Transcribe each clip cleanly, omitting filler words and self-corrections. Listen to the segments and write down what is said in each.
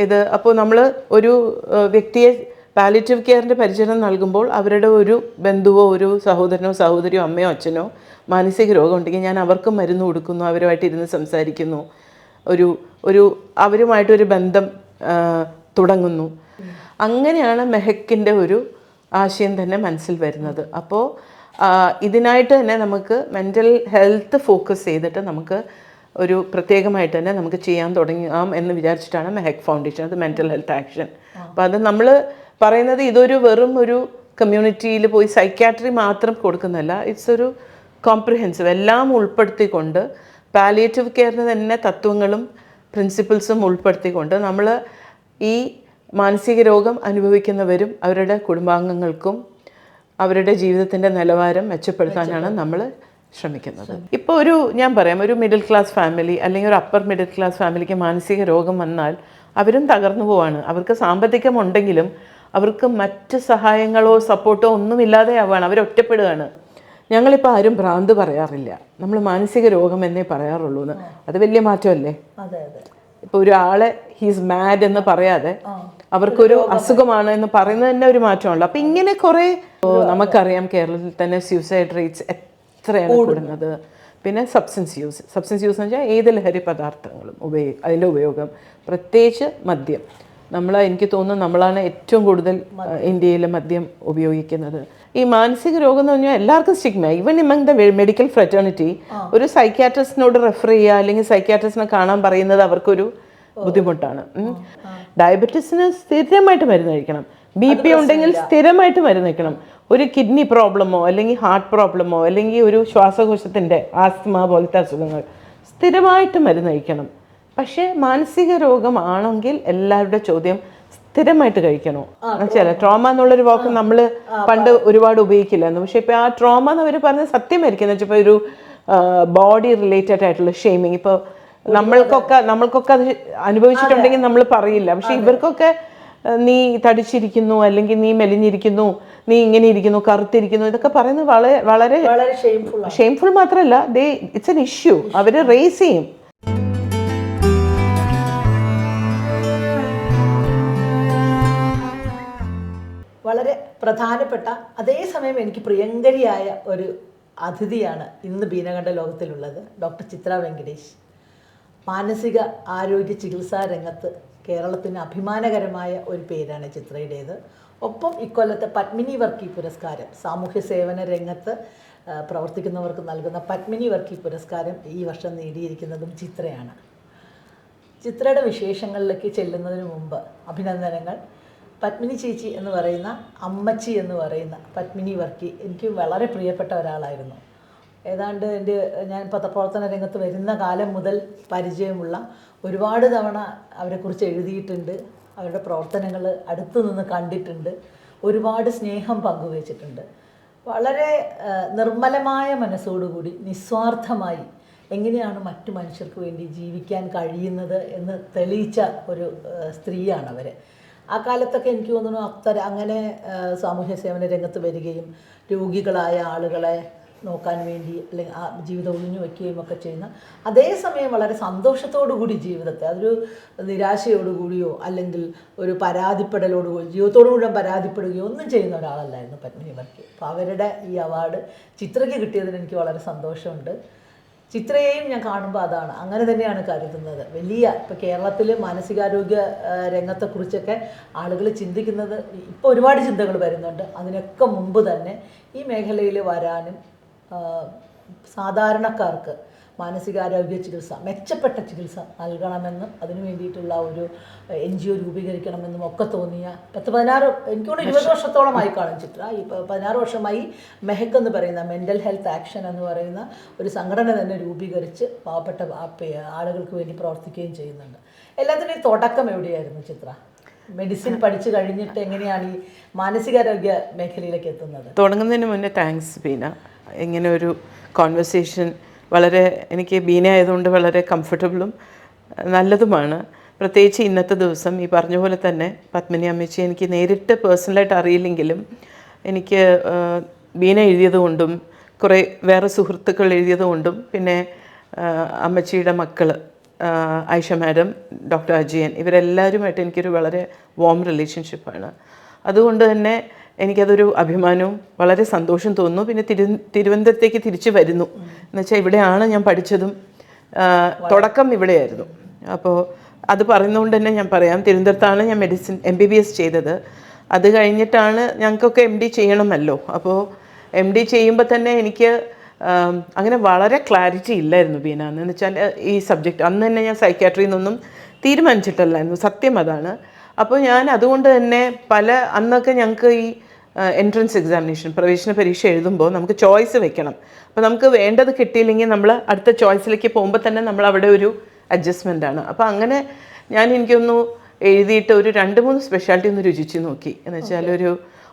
ഇത് അപ്പോൾ നമ്മൾ ഒരു വ്യക്തിയെ പാലിയേറ്റീവ് കെയറിൻ്റെ പരിചരണം നൽകുമ്പോൾ അവരുടെ ഒരു ബന്ധുവോ ഒരു സഹോദരനോ സഹോദരിയോ അമ്മയോ അച്ഛനോ മാനസിക രോഗം ഉണ്ടെങ്കിൽ ഞാൻ അവർക്ക് മരുന്ന് കൊടുക്കുന്നു, അവരുമായിട്ട് ഇരുന്ന് സംസാരിക്കുന്നു, ഒരു അവരുമായിട്ടൊരു ബന്ധം തുടങ്ങുന്നു. അങ്ങനെയാണ് മെഹക്കിൻ്റെ ഒരു ആശയം തന്നെ മനസ്സിൽ വരുന്നത്. അപ്പോൾ ഇതിനായിട്ട് തന്നെ നമുക്ക് മെൻ്റൽ ഹെൽത്ത് ഫോക്കസ് ചെയ്തിട്ട് നമുക്ക് ഒരു പ്രത്യേകമായിട്ട് തന്നെ നമുക്ക് ചെയ്യാൻ തുടങ്ങാം എന്ന് വിചാരിച്ചിട്ടാണ് മെഹക് ഫൗണ്ടേഷൻ, അത് മെൻ്റൽ ഹെൽത്ത് ആക്ഷൻ. അപ്പോൾ അത് നമ്മൾ പറയുന്നത് ഇതൊരു വെറും ഒരു കമ്മ്യൂണിറ്റിയിൽ പോയി സൈക്യാട്രി മാത്രം കൊടുക്കുന്നതല്ല, ഇറ്റ്സ് ഒരു കോംപ്രിഹെൻസീവ്, എല്ലാം ഉൾപ്പെടുത്തിക്കൊണ്ട് പാലിയേറ്റീവ് കെയറിന് തന്നെ തത്വങ്ങളും പ്രിൻസിപ്പിൾസും ഉൾപ്പെടുത്തിക്കൊണ്ട് നമ്മൾ ഈ മാനസിക രോഗം അനുഭവിക്കുന്നവരും അവരുടെ കുടുംബാംഗങ്ങൾക്കും അവരുടെ ജീവിതത്തിൻ്റെ നിലവാരം മെച്ചപ്പെടുത്താനാണ് നമ്മൾ ശ്രമിക്കുന്നത്. ഇപ്പോൾ ഞാൻ പറയാം, ഒരു മിഡിൽ ക്ലാസ് ഫാമിലി അല്ലെങ്കിൽ ഒരു അപ്പർ മിഡിൽ ക്ലാസ് ഫാമിലിക്ക് മാനസിക രോഗം വന്നാൽ അവരും തകർന്നു പോവാണ്. അവർക്ക് സാമ്പത്തികമുണ്ടെങ്കിലും അവർക്ക് മറ്റ് സഹായങ്ങളോ സപ്പോർട്ടോ ഒന്നുമില്ലാതെ ആവുകയാണ്, അവരൊറ്റപ്പെടുകയാണ്. ഞങ്ങളിപ്പോൾ ആരും ഭ്രാന്ത് പറയാറില്ല, നമ്മൾ മാനസിക രോഗം എന്നേ പറയാറുള്ളൂ എന്ന്. അത് വലിയ മാറ്റമല്ലേ? ഇപ്പോൾ ഒരാളെ ഹീസ് മാഡ് എന്ന് പറയാതെ അവർക്കൊരു അസുഖമാണ് എന്ന് പറയുന്നത് തന്നെ ഒരു മാറ്റമാണല്ലോ. അപ്പം ഇങ്ങനെ കുറേ നമുക്കറിയാം കേരളത്തിൽ തന്നെ സ്യൂസൈഡ് റേറ്റ്സ് എത്രയാണ് കൂടുന്നത്. പിന്നെ സബ്സ്റ്റൻസ് യൂസ് എന്ന് വെച്ചാൽ ഏത് ലഹരി പദാർത്ഥങ്ങളും അതിൻ്റെ ഉപയോഗം, പ്രത്യേകിച്ച് മദ്യം. എനിക്ക് തോന്നുന്നു നമ്മളാണ് ഏറ്റവും കൂടുതൽ ഇന്ത്യയിൽ മദ്യം ഉപയോഗിക്കുന്നത്. ഈ മാനസിക രോഗം എന്ന് പറഞ്ഞാൽ എല്ലാവർക്കും stigma, even among the medical fraternity. ഒരു സൈക്യാട്രിസ്റ്റിനോട് റെഫർ ചെയ്യുക അല്ലെങ്കിൽ സൈക്യാട്രിസ്റ്റിനെ കാണാൻ പറയുന്നത് അവർക്കൊരു ബുദ്ധിമുട്ടാണ്. ഡയബറ്റീസിന് സ്ഥിരമായിട്ട് മരുന്ന് കഴിക്കണം, BP ഉണ്ടെങ്കിൽ സ്ഥിരമായിട്ട് മരുന്ന് കഴിക്കണം. ഒരു കിഡ്നി പ്രോബ്ലമോ അല്ലെങ്കിൽ ഹാർട്ട് പ്രോബ്ലമോ അല്ലെങ്കിൽ ഒരു ശ്വാസകോശത്തിൻ്റെ ആസ്തമ പോലത്തെ അസുഖങ്ങൾ സ്ഥിരമായിട്ട് മരുന്ന് കഴിക്കണം. പക്ഷേ മാനസിക രോഗമാണെങ്കിൽ എല്ലാവരുടെ ചോദ്യം സ്ഥിരമായിട്ട് കഴിക്കണോ ചില ട്രോമ എന്നുള്ളൊരു വാക്ക് നമ്മൾ പണ്ട് ഒരുപാട് ഉപയോഗിക്കില്ലായിരുന്നു. പക്ഷെ ഇപ്പോൾ ആ ട്രോമ എന്ന് അവർ പറഞ്ഞത് സത്യമായിരിക്കും. എന്ന് വെച്ചാൽ ഇപ്പോൾ ഒരു ബോഡി റിലേറ്റഡ് ആയിട്ടുള്ള ഷെയ്മിങ്, ഇപ്പോൾ നമ്മൾക്കൊക്കെ അത് അനുഭവിച്ചിട്ടുണ്ടെങ്കിൽ നമ്മൾ പറയില്ല. പക്ഷെ ഇവർക്കൊക്കെ നീ തടിച്ചിരിക്കുന്നു അല്ലെങ്കിൽ നീ മെലിഞ്ഞിരിക്കുന്നു, നീ ഇങ്ങനെ ഇരിക്കുന്നു, കറുത്തിരിക്കുന്നു, ഇതൊക്കെ പറയുന്നത് വളരെ ഷെയിംഫുൾ മാത്രമല്ല, ഇറ്റ്സ് എൻ ഇഷ്യൂ. അവർ റേസ് ചെയ്യും. വളരെ പ്രധാനപ്പെട്ട അതേസമയം എനിക്ക് പ്രിയങ്കരിയായ ഒരു അതിഥിയാണ് ഇന്ന് ബീനകണ്ഠ ലോകത്തിലുള്ളത്. ഡോക്ടർ ചിത്ര വെങ്കടേഷ്. മാനസിക ആരോഗ്യ ചികിത്സാ രംഗത്ത് കേരളത്തിന് അഭിമാനകരമായ ഒരു പേരാണ് ചിത്രയുടേത്. ഒപ്പം ഇക്കൊല്ലത്തെ പത്മിനി വർക്കി പുരസ്കാരം, സാമൂഹ്യ സേവന രംഗത്ത് പ്രവർത്തിക്കുന്നവർക്ക് നൽകുന്ന പത്മിനി വർക്കി പുരസ്കാരം ഈ വർഷം നേടിയിരിക്കുന്നതും ചിത്രയാണ്. ചിത്രയുടെ വിശേഷങ്ങളിലേക്ക് ചെല്ലുന്നതിന് മുമ്പ് അഭിനന്ദനങ്ങൾ. പത്മിനി ചേച്ചി എന്ന് പറയുന്ന, അമ്മച്ചി എന്ന് പറയുന്ന പത്മിനി വർക്കി എനിക്ക് വളരെ പ്രിയപ്പെട്ട ഒരാളായിരുന്നു. ഏതാണ്ട് ഞാൻ പത്രപ്രവർത്തന രംഗത്ത് വരുന്ന കാലം മുതൽ പരിചയമുള്ള, ഒരുപാട് തവണ അവരെക്കുറിച്ച് എഴുതിയിട്ടുണ്ട്, അവരുടെ പ്രവർത്തനങ്ങൾ അടുത്തു നിന്ന് കണ്ടിട്ടുണ്ട്, ഒരുപാട് സ്നേഹം പങ്കുവച്ചിട്ടുണ്ട്. വളരെ നിർമ്മലമായ മനസ്സോടുകൂടി നിസ്വാർത്ഥമായി എങ്ങനെയാണ് മറ്റു മനുഷ്യർക്ക് വേണ്ടി ജീവിക്കാൻ കഴിയുന്നത് എന്ന് തെളിയിച്ച ഒരു സ്ത്രീയാണ് അവർ. ആ കാലത്തൊക്കെ എനിക്ക് തോന്നുന്നു അങ്ങനെ സാമൂഹ്യ സേവന രംഗത്ത് വരികയും രോഗികളായ ആളുകളെ നോക്കാൻ വേണ്ടി അല്ലെങ്കിൽ ആ ജീവിതം ഒഴിഞ്ഞു വയ്ക്കുകയും ഒക്കെ ചെയ്യുന്ന, അതേസമയം വളരെ സന്തോഷത്തോടു കൂടി ജീവിതത്തെ, അതൊരു നിരാശയോടുകൂടിയോ അല്ലെങ്കിൽ ഒരു പരാതിപ്പെടലോടുകൂടി ജീവിതത്തോടു മുഴുവൻ പരാതിപ്പെടുകയോ ഒന്നും ചെയ്യുന്ന ഒരാളല്ലായിരുന്നു പത്മിനി വർക്കി. അപ്പോൾ അവരുടെ ഈ അവാർഡ് ചിത്രയ്ക്ക് കിട്ടിയതിന് എനിക്ക് വളരെ സന്തോഷമുണ്ട്. ചിത്രയെയും ഞാൻ കാണുമ്പോൾ അതാണ്, അങ്ങനെ തന്നെയാണ് കരുതുന്നത്. ഇപ്പോൾ കേരളത്തിൽ മാനസികാരോഗ്യ രംഗത്തെക്കുറിച്ചൊക്കെ ആളുകൾ ചിന്തിക്കുന്നത്, ഇപ്പോൾ ഒരുപാട് ചിന്തകൾ വരുന്നുണ്ട്. അതിനൊക്കെ മുമ്പ് തന്നെ ഈ മേഖലയിൽ വരാനും സാധാരണക്കാർക്ക് മാനസികാരോഗ്യ ചികിത്സ, മെച്ചപ്പെട്ട ചികിത്സ നൽകണമെന്നും അതിനു വേണ്ടിയിട്ടുള്ള ഒരു NGO രൂപീകരിക്കണമെന്നും ഒക്കെ തോന്നിയ 10-16 എനിക്കോട് 20 വർഷത്തോളമായി കാണും ചിത്ര. ഈ 16 വർഷമായി മെഹക് എന്ന് പറയുന്ന മെൻ്റൽ ഹെൽത്ത് ആക്ഷൻ എന്ന് പറയുന്ന ഒരു സംഘടന തന്നെ രൂപീകരിച്ച് പാവപ്പെട്ട ആളുകൾക്ക് വേണ്ടി പ്രവർത്തിക്കുകയും ചെയ്യുന്നുണ്ട്. എല്ലാത്തിൻ്റെയും തുടക്കം എവിടെയായിരുന്നു ചിത്ര? മെഡിസിൻ പഠിച്ചു കഴിഞ്ഞിട്ട് എങ്ങനെയാണ് ഈ മാനസികാരോഗ്യ മേഖലയിലേക്ക് എത്തുന്നത്? തുടങ്ങുന്നതിന് മുന്നേ താങ്ക്സ് ബീന. ഇങ്ങനെ ഒരു കോൺവെർസേഷൻ എനിക്ക് ബീന ആയതുകൊണ്ട് വളരെ കംഫർട്ടബിളും നല്ലതുമാണ്. പ്രത്യേകിച്ച് ഇന്നത്തെ ദിവസം ഈ പറഞ്ഞ പോലെ തന്നെ പത്മിനി അമ്മച്ചി എനിക്ക് നേരിട്ട് പേഴ്സണലായിട്ട് അറിയില്ലെങ്കിലും എനിക്ക് ബീന എഴുതിയതുകൊണ്ടും കുറേ വേറെ സുഹൃത്തുക്കൾ എഴുതിയതുകൊണ്ടും പിന്നെ അമ്മച്ചിയുടെ മക്കൾ ആയിഷ മാഡം, ഡോക്ടർ അജയൻ, ഇവരെല്ലാവരുമായിട്ട് എനിക്കൊരു വളരെ വാം റിലേഷൻഷിപ്പാണ്. അതുകൊണ്ട് തന്നെ എനിക്കതൊരു അഭിമാനവും വളരെ സന്തോഷം തോന്നുന്നു. പിന്നെ തിരുവനന്തപുരത്തേക്ക് തിരിച്ചു വരുന്നു എന്നുവെച്ചാൽ ഇവിടെയാണ് ഞാൻ പഠിച്ചതും, തുടക്കം ഇവിടെയായിരുന്നു. അപ്പോൾ അത് പറയുന്നതുകൊണ്ട് തന്നെ ഞാൻ പറയാം, തിരുവനന്തപുരത്താണ് ഞാൻ മെഡിസിൻ MBBS ചെയ്തത്. അത് കഴിഞ്ഞിട്ടാണ് ഞങ്ങൾക്കൊക്കെ MD ചെയ്യണമല്ലോ. അപ്പോൾ MD ചെയ്യുമ്പോൾ തന്നെ എനിക്ക് അങ്ങനെ വളരെ ക്ലാരിറ്റി ഇല്ലായിരുന്നു ബീന. എന്ന് വെച്ചാൽ ഈ സബ്ജക്റ്റ് അന്ന് തന്നെ ഞാൻ സൈക്യാട്രിയിൽ നിന്നൊന്നും തീരുമാനിച്ചിട്ടല്ലായിരുന്നു, സത്യം അതാണ്. അപ്പോൾ ഞാൻ അതുകൊണ്ട് തന്നെ അന്നൊക്കെ ഞങ്ങൾക്ക് ഈ എൻട്രൻസ് എക്സാമിനേഷൻ, പ്രവേശന പരീക്ഷ എഴുതുമ്പോൾ നമുക്ക് ചോയ്സ് വെക്കണം. അപ്പോൾ നമുക്ക് വേണ്ടത് കിട്ടിയില്ലെങ്കിൽ നമ്മൾ അടുത്ത ചോയ്സിലേക്ക് പോകുമ്പോൾ തന്നെ നമ്മൾ അവിടെ ഒരു അഡ്ജസ്റ്റ്മെൻ്റ് ആണ്. അപ്പോൾ അങ്ങനെ എനിക്കൊന്നു എഴുതിയിട്ട് ഒരു 2-3 സ്പെഷ്യാലിറ്റി ഒന്ന് രുചിച്ച് നോക്കി. എന്ന് വെച്ചാൽ ഒരു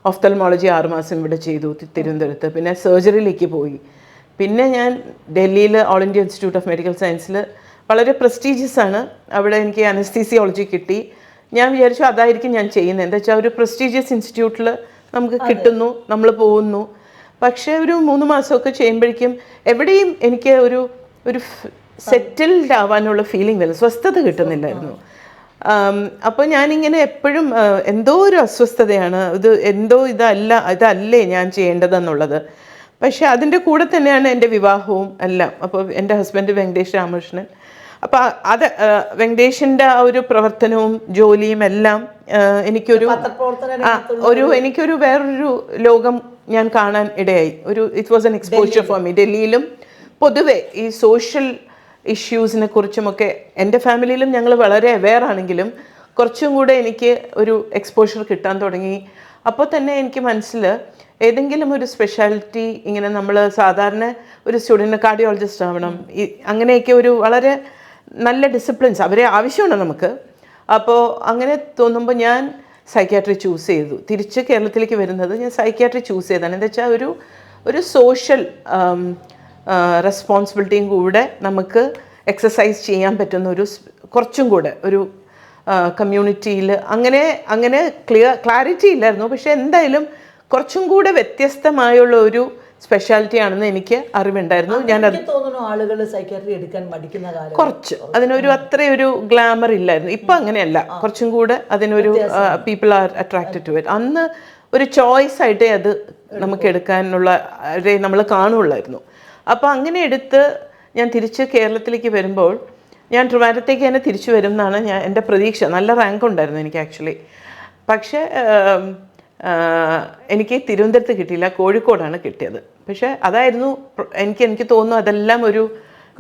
ഓഫ്തൽമോളജി 6 മാസം ഇവിടെ ചെയ്തു തിരുവനന്തപുരത്ത്. പിന്നെ സർജറിയിലേക്ക് പോയി. പിന്നെ ഞാൻ ഡൽഹിയിൽ all India institute of medical സയൻസിൽ വളരെ പ്രസ്റ്റീജിയസ് ആണ്, അവിടെ എനിക്ക് അനസ്തീസിയോളജി കിട്ടി. ഞാൻ വിചാരിച്ചു അതായിരിക്കും ഞാൻ ചെയ്യുന്നത്. എന്താ വെച്ചാൽ ഒരു പ്രസ്റ്റീജിയസ് ഇൻസ്റ്റിറ്റ്യൂട്ടിൽ നമുക്ക് കിട്ടുന്നു, നമ്മൾ പോകുന്നു. പക്ഷേ ഒരു 3 മാസമൊക്കെ ചെയ്യുമ്പോഴേക്കും എവിടെയും എനിക്ക് ഒരു സെറ്റിൽഡ് ആവാനുള്ള ഫീലിംഗ് വരും, സ്വസ്ഥത കിട്ടുന്നില്ലായിരുന്നു. അപ്പോൾ ഞാനിങ്ങനെ എപ്പോഴും എന്തോ ഒരു അസ്വസ്ഥതയാണ്, ഇതല്ലേ ഞാൻ ചെയ്യേണ്ടതെന്നുള്ളത്. പക്ഷേ അതിൻ്റെ കൂടെ തന്നെയാണ് എൻ്റെ വിവാഹവും എല്ലാം. അപ്പോൾ എൻ്റെ ഹസ്ബൻഡ് വെങ്കടേഷ് രാമകൃഷ്ണൻ. അപ്പോൾ വെങ്കടേഷിൻ്റെ ആ ഒരു പ്രവർത്തനവും ജോലിയും എല്ലാം എനിക്കൊരു വേറൊരു ലോകം ഞാൻ കാണാൻ ഇടയായി. It was an exposure for me. ഡൽഹിയിലും പൊതുവെ ഈ സോഷ്യൽ ഇഷ്യൂസിനെ കുറിച്ചുമൊക്കെ എൻ്റെ ഫാമിലിയിലും ഞങ്ങൾ വളരെ അവെയർ ആണെങ്കിലും കുറച്ചും കൂടെ എനിക്ക് ഒരു എക്സ്പോഷർ കിട്ടാൻ തുടങ്ങി. അപ്പോൾ തന്നെ എനിക്ക് മനസ്സിൽ ഏതെങ്കിലും ഒരു സ്പെഷ്യാലിറ്റി, ഇങ്ങനെ നമ്മൾ സാധാരണ ഒരു സ്റ്റുഡൻറ്റ് കാർഡിയോളജിസ്റ്റ് ആവണം, അങ്ങനെയൊക്കെ ഒരു വളരെ നല്ല ഡിസിപ്ലിൻസ് അവരെ ആവശ്യമാണ് നമുക്ക്. അപ്പോൾ അങ്ങനെ തോന്നുമ്പോൾ ഞാൻ സൈക്യാട്രി ചൂസ് ചെയ്തു. തിരിച്ച് കേരളത്തിലേക്ക് വരുന്നത് ഞാൻ സൈക്യാട്രി ചൂസ് ചെയ്തതാണ്. എന്താ വെച്ചാൽ ഒരു സോഷ്യൽ റെസ്പോൺസിബിലിറ്റിയും കൂടെ നമുക്ക് എക്സസൈസ് ചെയ്യാൻ പറ്റുന്ന കുറച്ചും കൂടെ ഒരു കമ്മ്യൂണിറ്റിയിൽ അങ്ങനെ ക്ലാരിറ്റി ഇല്ലായിരുന്നു. പക്ഷേ എന്തായാലും കുറച്ചും കൂടെ വ്യത്യസ്തമായുള്ള ഒരു സ്പെഷ്യാലിറ്റി ആണെന്ന് എനിക്ക് അറിവുണ്ടായിരുന്നു. തോന്നുന്നു ആളുകൾ സൈക്യാട്രി എടുക്കാൻ മടിക്കുന്ന കാലം കുറച്ച് അത്രയൊരു ഗ്ലാമർ ഇല്ലായിരുന്നു. ഇപ്പം അങ്ങനെയല്ല, കുറച്ചും കൂടെ അതിനൊരു people are attracted to it. അന്ന് ഒരു ചോയ്സ് ആയിട്ടേ അത് നമുക്ക് എടുക്കാനുള്ള നമ്മൾ കാണുള്ളായിരുന്നു. അപ്പോൾ അങ്ങനെ എടുത്ത് ഞാൻ തിരിച്ച് കേരളത്തിലേക്ക് വരുമ്പോൾ ഞാൻ ട്രിവാൻഡ്രത്തേക്ക് തന്നെ തിരിച്ചു വരും എന്നാണ് എൻ്റെ പ്രതീക്ഷ. നല്ല റാങ്ക് ഉണ്ടായിരുന്നു എനിക്ക് ആക്ച്വലി. പക്ഷേ എനിക്ക് തിരുവനന്തപുരത്ത് കിട്ടിയില്ല, കോഴിക്കോടാണ് കിട്ടിയത്. പക്ഷേ അതായിരുന്നു എനിക്ക് തോന്നുന്നു അതെല്ലാം ഒരു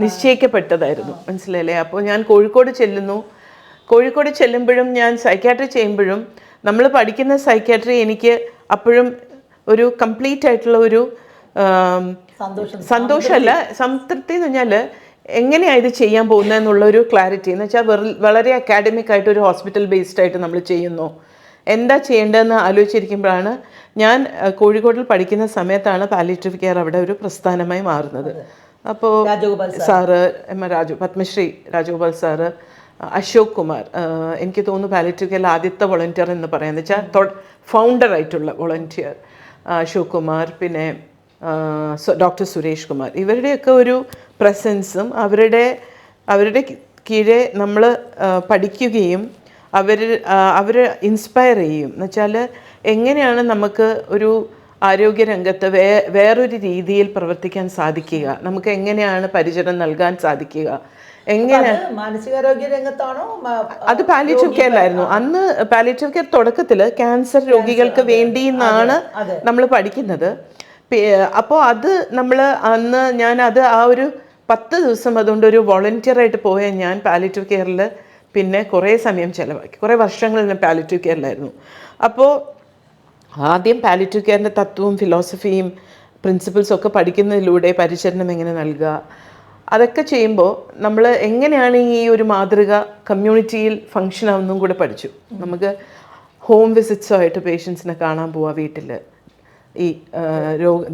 നിശ്ചയിക്കപ്പെട്ടതായിരുന്നു, മനസ്സിലല്ലേ. അപ്പോൾ ഞാൻ കോഴിക്കോട് ചെല്ലുമ്പോഴും ഞാൻ സൈക്യാട്രി ചെയ്യുമ്പോഴും നമ്മൾ പഠിക്കുന്ന സൈക്യാട്രി എനിക്ക് അപ്പോഴും ഒരു കംപ്ലീറ്റ് ആയിട്ടുള്ള ഒരു സന്തോഷമല്ല, സംതൃപ്തി എന്ന് പറഞ്ഞാൽ എങ്ങനെയാണ് ഇത് ചെയ്യാൻ പോകുന്നതെന്നുള്ളൊരു ക്ലാരിറ്റി. എന്ന് വെച്ചാൽ വളരെ അക്കാഡമിക് ആയിട്ട് ഒരു ഹോസ്പിറ്റൽ ബേസ്ഡ് ആയിട്ട് നമ്മൾ ചെയ്യുന്നു, എന്താ ചെയ്യേണ്ടതെന്ന് ആലോചിച്ചിരിക്കുമ്പോഴാണ് ഞാൻ കോഴിക്കോട്ടിൽ പഠിക്കുന്ന സമയത്താണ് പാലിയേറ്റീവ് കെയർ അവിടെ ഒരു പ്രസ്ഥാനമായി മാറുന്നത്. അപ്പോൾ സാറ് പത്മശ്രീ രാജഗോപാൽ സാറ്, അശോക് കുമാർ, എനിക്ക് തോന്നുന്നു പാലിയേറ്റീവ് കെയറിൽ ആദ്യത്തെ വോളണ്ടിയർ എന്ന് പറയാമെന്ന് വെച്ചാൽ ഫൗണ്ടറായിട്ടുള്ള വോളണ്ടിയർ അശോക് കുമാർ, പിന്നെ ഡോക്ടർ സുരേഷ് കുമാർ, ഇവരുടെയൊക്കെ ഒരു പ്രസൻസും അവരുടെ കീഴെ നമ്മൾ പഠിക്കുകയും അവർ ഇൻസ്പയർ ചെയ്യും. എന്ന് വെച്ചാൽ എങ്ങനെയാണ് നമുക്ക് ഒരു ആരോഗ്യരംഗത്ത് വേറൊരു രീതിയിൽ പ്രവർത്തിക്കാൻ സാധിക്കുക, നമുക്ക് എങ്ങനെയാണ് പരിചരണം നൽകാൻ സാധിക്കുക, എങ്ങനെ മാനസികാരോഗ്യ രംഗത്താണോ? അത് പാലിയേറ്റീവ് കെയറിലായിരുന്നു. അന്ന് പാലിയേറ്റീവ് കെയർ തുടക്കത്തിൽ ക്യാൻസർ രോഗികൾക്ക് വേണ്ടി എന്നാണ് നമ്മൾ പഠിക്കുന്നത്. അപ്പോൾ അത് ഞാനത് ആ ഒരു 10 ദിവസം അതുകൊണ്ട് ഒരു വോളണ്ടിയറായിട്ട് പോയ ഞാൻ പാലിയേറ്റീവ് കെയറിൽ പിന്നെ കുറേ സമയം ചിലവാക്കി, കുറേ വർഷങ്ങൾ ഞാൻ പാലിയേറ്റീവ് കെയറിലായിരുന്നു. അപ്പോൾ ആദ്യം പാലിയേറ്റീവ് കെയറിൻ്റെ തത്വവും ഫിലോസഫിയും പ്രിൻസിപ്പിൾസും ഒക്കെ പഠിക്കുന്നതിലൂടെ പരിചരണം എങ്ങനെ നൽകുക, അതൊക്കെ ചെയ്യുമ്പോൾ നമ്മൾ എങ്ങനെയാണ് ഈ ഒരു മാതൃക കമ്മ്യൂണിറ്റിയിൽ ഫങ്ഷൻ ആവുന്നതും കൂടെ പഠിച്ചു. നമുക്ക് ഹോം വിസിറ്റ്സുമായിട്ട് പേഷ്യൻസിനെ കാണാൻ പോവുക, വീട്ടിൽ ഈ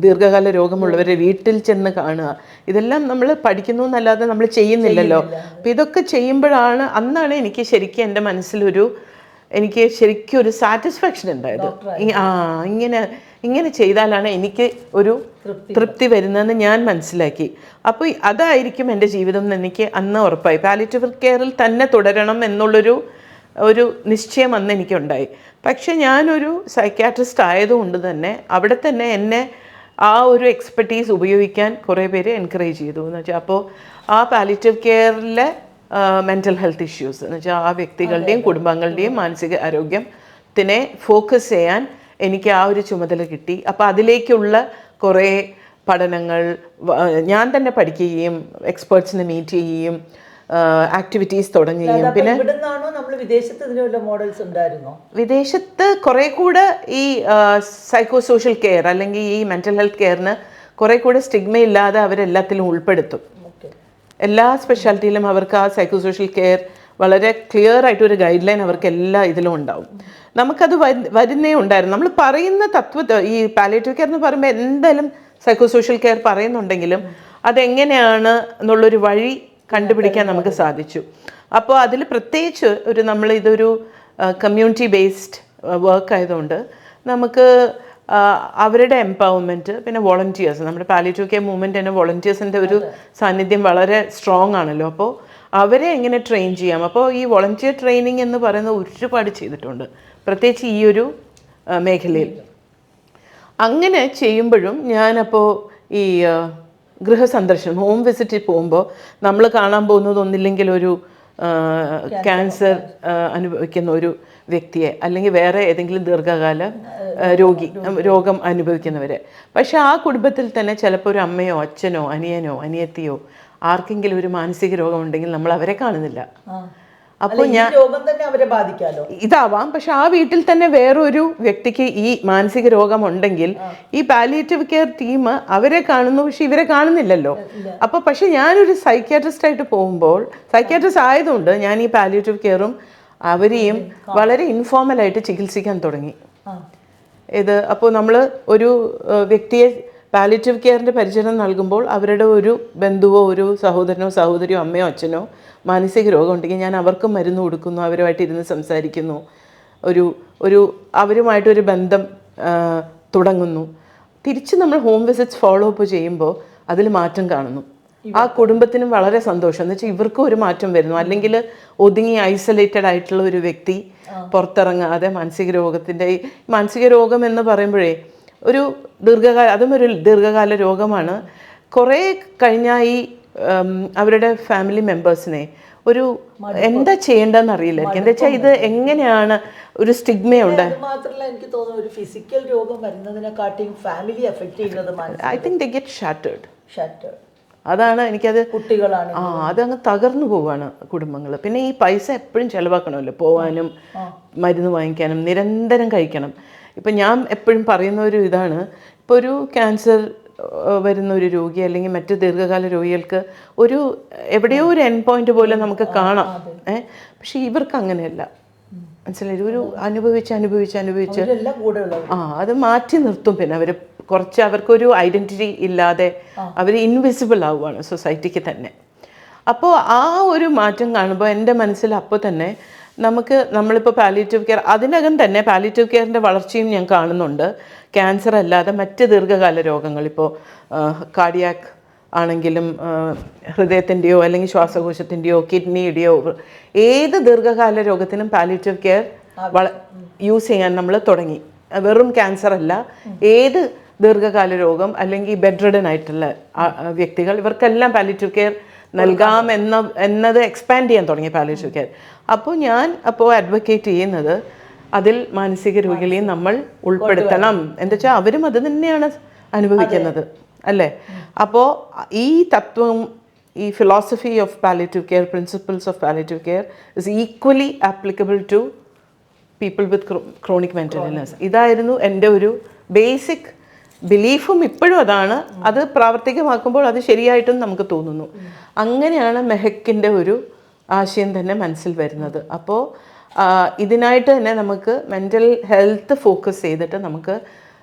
ദീർഘകാല രോഗമുള്ളവരെ വീട്ടിൽ ചെന്ന് കാണുക, ഇതെല്ലാം നമ്മൾ പഠിക്കുന്നു എന്നല്ലാതെ നമ്മൾ ചെയ്യുന്നില്ലല്ലോ. അപ്പം ഇതൊക്കെ ചെയ്യുമ്പോഴാണ് അന്നാണ് എനിക്ക് ശരിക്കും എൻ്റെ മനസ്സിലൊരു ഒരു സാറ്റിസ്ഫാക്ഷൻ ഉണ്ടായത്. ഇങ്ങനെ ചെയ്താലാണ് എനിക്ക് ഒരു തൃപ്തി വരുന്നതെന്ന് ഞാൻ മനസ്സിലാക്കി. അപ്പോൾ അതായിരിക്കും എൻ്റെ ജീവിതം എന്ന് എനിക്ക് അന്ന് ഉറപ്പായി. പാലിയേറ്റീവ് കെയറിൽ തന്നെ തുടരണം എന്നുള്ളൊരു നിശ്ചയം അന്ന് എനിക്കുണ്ടായി. പക്ഷെ ഞാനൊരു സൈക്യാട്രിസ്റ്റ് ആയതുകൊണ്ട് തന്നെ അവിടെ തന്നെ എന്നെ ആ ഒരു എക്സ്പെർട്ടീസ് ഉപയോഗിക്കാൻ കുറേ പേര് എൻകറേജ് ചെയ്തു എന്ന് വെച്ചാൽ. അപ്പോൾ ആ പാലിയേറ്റീവ് കെയറിലെ മെൻ്റൽ ഹെൽത്ത് ഇഷ്യൂസ് എന്ന് വെച്ചാൽ ആ വ്യക്തികളുടെയും കുടുംബങ്ങളുടെയും മാനസിക ആരോഗ്യത്തിനെ ഫോക്കസ് ചെയ്യാൻ എനിക്ക് ആ ഒരു ചുമതല കിട്ടി. അപ്പോൾ അതിലേക്കുള്ള കുറേ പഠനങ്ങൾ ഞാൻ തന്നെ പഠിക്കുകയും എക്സ്പേർട്സിനെ മീറ്റ് ചെയ്യുകയും ആക്ടിവിറ്റീസ് തുടങ്ങുകയും. പിന്നെ വിദേശത്ത് കുറേ കൂടെ ഈ സൈക്കോ സോഷ്യൽ കെയർ അല്ലെങ്കിൽ ഈ മെൻ്റൽ ഹെൽത്ത് കെയറിന് കുറേ കൂടെ സ്റ്റിഗ്മയില്ലാതെ അവരെല്ലാത്തിലും ഉൾപ്പെടുത്തും. എല്ലാ സ്പെഷ്യാലിറ്റിയിലും അവർക്ക് ആ സൈക്കോ സോഷ്യൽ കെയർ വളരെ ക്ലിയർ ആയിട്ടൊരു ഗൈഡ് ലൈൻ അവർക്ക് എല്ലാ ഇതിലും ഉണ്ടാവും. നമുക്കത് വരുന്നേ ഉണ്ടായിരുന്നു. നമ്മൾ പറയുന്ന ഈ പാലിയേറ്റീവ് കെയർ എന്ന് പറയുമ്പോൾ എന്തായാലും സൈക്കോ സോഷ്യൽ കെയർ പറയുന്നുണ്ടെങ്കിലും അതെങ്ങനെയാണ് എന്നുള്ളൊരു വഴി കണ്ടുപിടിക്കാൻ നമുക്ക് സാധിച്ചു. അപ്പോൾ അതിൽ പ്രത്യേകിച്ച് ഇതൊരു കമ്മ്യൂണിറ്റി ബേസ്ഡ് വർക്ക് ആയതുകൊണ്ട് നമുക്ക് അവരുടെ എംപവർമെൻറ്റ്, പിന്നെ വോളണ്ടിയേഴ്സ്, നമ്മുടെ പാലിയേറ്റീവ് കെയർ മൂവ്മെൻറ്റ് തന്നെ വോളണ്ടിയേഴ്സിൻ്റെ ഒരു സാന്നിധ്യം വളരെ സ്ട്രോങ് ആണല്ലോ. അപ്പോൾ അവരെ എങ്ങനെ ട്രെയിൻ ചെയ്യാം. അപ്പോൾ ഈ വോളണ്ടിയർ ട്രെയിനിങ് എന്ന് പറയുന്നത് ഒരുപാട് ചെയ്തിട്ടുണ്ട്, പ്രത്യേകിച്ച് ഈ ഒരു മേഖലയിൽ. അങ്ങനെ ചെയ്യുമ്പോഴും ഞാനപ്പോൾ ഈ ഗൃഹസന്ദർശനം, ഹോം വിസിറ്റിൽ പോകുമ്പോൾ നമ്മൾ കാണാൻ പോകുന്നത് ഒന്നില്ലെങ്കിൽ ഒരു ക്യാൻസർ അനുഭവിക്കുന്ന ഒരു വ്യക്തിയെ, അല്ലെങ്കിൽ വേറെ ഏതെങ്കിലും ദീർഘകാല രോഗം അനുഭവിക്കുന്നവരെ. പക്ഷെ ആ കുടുംബത്തിൽ തന്നെ ചിലപ്പോൾ ഒരു അമ്മയോ അച്ഛനോ അനിയനോ അനിയത്തിയോ ആർക്കെങ്കിലും ഒരു മാനസിക രോഗമുണ്ടെങ്കിൽ നമ്മൾ അവരെ കാണുന്നില്ല. അപ്പോൾ ഇതാവാം, പക്ഷെ ആ വീട്ടിൽ തന്നെ വേറൊരു വ്യക്തിക്ക് ഈ മാനസിക രോഗമുണ്ടെങ്കിൽ ഈ പാലിയേറ്റീവ് കെയർ ടീം അവരെ കാണുന്നു, പക്ഷെ ഇവരെ കാണുന്നില്ലല്ലോ. അപ്പോൾ പക്ഷെ ഞാനൊരു സൈക്യാട്രിസ്റ്റ് ആയിട്ട് പോകുമ്പോൾ, സൈക്യാട്രിസ്റ്റ് ആയതുകൊണ്ട് ഞാൻ ഈ പാലിയേറ്റീവ് കെയറും അവരെയും വളരെ ഇൻഫോർമലായിട്ട് ചികിത്സിക്കാൻ തുടങ്ങി. അപ്പോൾ നമ്മൾ ഒരു വ്യക്തിയെ പാലിയേറ്റീവ് കെയറിൻ്റെ പരിചരണം നൽകുമ്പോൾ അവരുടെ ഒരു ബന്ധുവോ ഒരു സഹോദരനോ സഹോദരിയോ അമ്മയോ അച്ഛനോ മാനസിക രോഗം ഉണ്ടെങ്കിൽ ഞാൻ അവർക്കും മരുന്ന് കൊടുക്കുന്നു, അവരുമായിട്ട് ഇരുന്ന് സംസാരിക്കുന്നു, അവരുമായിട്ടൊരു ബന്ധം തുടങ്ങുന്നു. തിരിച്ച് നമ്മൾ ഹോം വിസിറ്റ്സ് ഫോളോ അപ്പ് ചെയ്യുമ്പോൾ അതിൽ മാറ്റം കാണുന്നു. ആ കുടുംബത്തിനും വളരെ സന്തോഷം. എന്ന് വെച്ചാൽ ഇവർക്കും ഒരു മാറ്റം വരുന്നു. അല്ലെങ്കിൽ ഒതുങ്ങി ഐസൊലേറ്റഡ് ആയിട്ടുള്ള ഒരു വ്യക്തി പുറത്തിറങ്ങാതെ മാനസിക രോഗം എന്ന് പറയുമ്പോഴേ അതും ഒരു ദീർഘകാല രോഗമാണ്. കുറേ കഴിഞ്ഞാൽ ഈ അവരുടെ ഫാമിലി മെമ്പേഴ്സിനെ എന്താ ചെയ്യേണ്ടതെന്ന് അറിയില്ല. എന്താ വെച്ചാൽ ഇത് എങ്ങനെയാണ് ഒരു സ്റ്റിഗ്മയുണ്ട്. എനിക്ക് തോന്നുന്നു ഒരു ഫിസിക്കൽ രോഗം വരുന്നതിനെക്കാട്ടിയും ഫാമിലി എഫക്ട് ചെയ്യുന്നത് I think they get shattered. അതാണ് എനിക്കത്. കുട്ടികളാണ് അതങ്ങ് തകർന്നു പോവാണ് കുടുംബങ്ങൾ. പിന്നെ ഈ പൈസ എപ്പോഴും ചിലവാക്കണമല്ലോ, പോവാനും മരുന്ന് വാങ്ങിക്കാനും നിരന്തരം കഴിക്കണം. ഇപ്പം ഞാൻ എപ്പോഴും പറയുന്ന ഒരു ഇതാണ്, ഇപ്പോൾ ഒരു ക്യാൻസർ വരുന്ന ഒരു രോഗി അല്ലെങ്കിൽ മറ്റ് ദീർഘകാല രോഗികൾക്ക് എവിടെയോ ഒരു എൻഡ് പോയിന്റ് പോലെ നമുക്ക് കാണാം. പക്ഷെ ഇവർക്ക് അങ്ങനെയല്ല, മനസ്സിലായി. അനുഭവിച്ച് അത് മാറ്റി നിർത്തും. പിന്നെ അവർക്കൊരു ഐഡൻറ്റിറ്റി ഇല്ലാതെ അവർ ഇൻവിസിബിൾ ആവുകയാണ് സൊസൈറ്റിക്ക് തന്നെ. അപ്പോൾ ആ ഒരു മാറ്റം കാണുമ്പോൾ എൻ്റെ മനസ്സിൽ അപ്പോൾ തന്നെ നമ്മളിപ്പോൾ പാലിയേറ്റീവ് കെയർ, അതിനകം തന്നെ പാലിയേറ്റീവ് കെയറിൻ്റെ വളർച്ചയും ഞാൻ കാണുന്നുണ്ട്. ക്യാൻസർ അല്ലാതെ മറ്റ് ദീർഘകാല രോഗങ്ങൾ, ഇപ്പോൾ കാർഡിയാക് ആണെങ്കിലും ഹൃദയത്തിൻ്റെയോ അല്ലെങ്കിൽ ശ്വാസകോശത്തിൻ്റെയോ കിഡ്നിയുടെയോ ഏത് ദീർഘകാല രോഗത്തിനും പാലിയേറ്റീവ് കെയർ യൂസ് ചെയ്യാൻ നമ്മൾ തുടങ്ങി. വെറും ക്യാൻസർ അല്ല, ഏത് ദീർഘകാല രോഗം അല്ലെങ്കിൽ ബെഡ് റിഡൻ ആയിട്ടുള്ള വ്യക്തികൾ, ഇവർക്കെല്ലാം പാലിയേറ്റീവ് കെയർ നൽകാം എന്നത് എക്സ്പാൻഡ് ചെയ്യാൻ തുടങ്ങി പാലിയേറ്റീവ് കെയർ. അപ്പോൾ അഡ്വക്കേറ്റ് ചെയ്യുന്നത് അതിൽ മാനസിക രോഗികളെയും നമ്മൾ ഉൾപ്പെടുത്തണം. എന്താ വെച്ചാൽ അവരും അത് തന്നെയാണ് അനുഭവിക്കുന്നത്, അല്ലേ? അപ്പോൾ ഈ തത്വം, ഈ philosophy of palliative care, principles of palliative care is equally applicable to people with chronic mental illness. ഇതായിരുന്നു എൻ്റെ ഒരു ബേസിക് ബിലീഫും ഇപ്പോഴും അതാണ്. അത് പ്രാവർത്തികമാക്കുമ്പോൾ അത് ശരിയായിട്ടും നമുക്ക് തോന്നുന്നു. അങ്ങനെയാണ് മെഹക്കിൻ്റെ ഒരു ആശയം തന്നെ മനസ്സിൽ വരുന്നത്. അപ്പോൾ ഇതിനായിട്ട് തന്നെ നമുക്ക് മെൻ്റൽ ഹെൽത്ത് ഫോക്കസ് ചെയ്തിട്ട് നമുക്ക്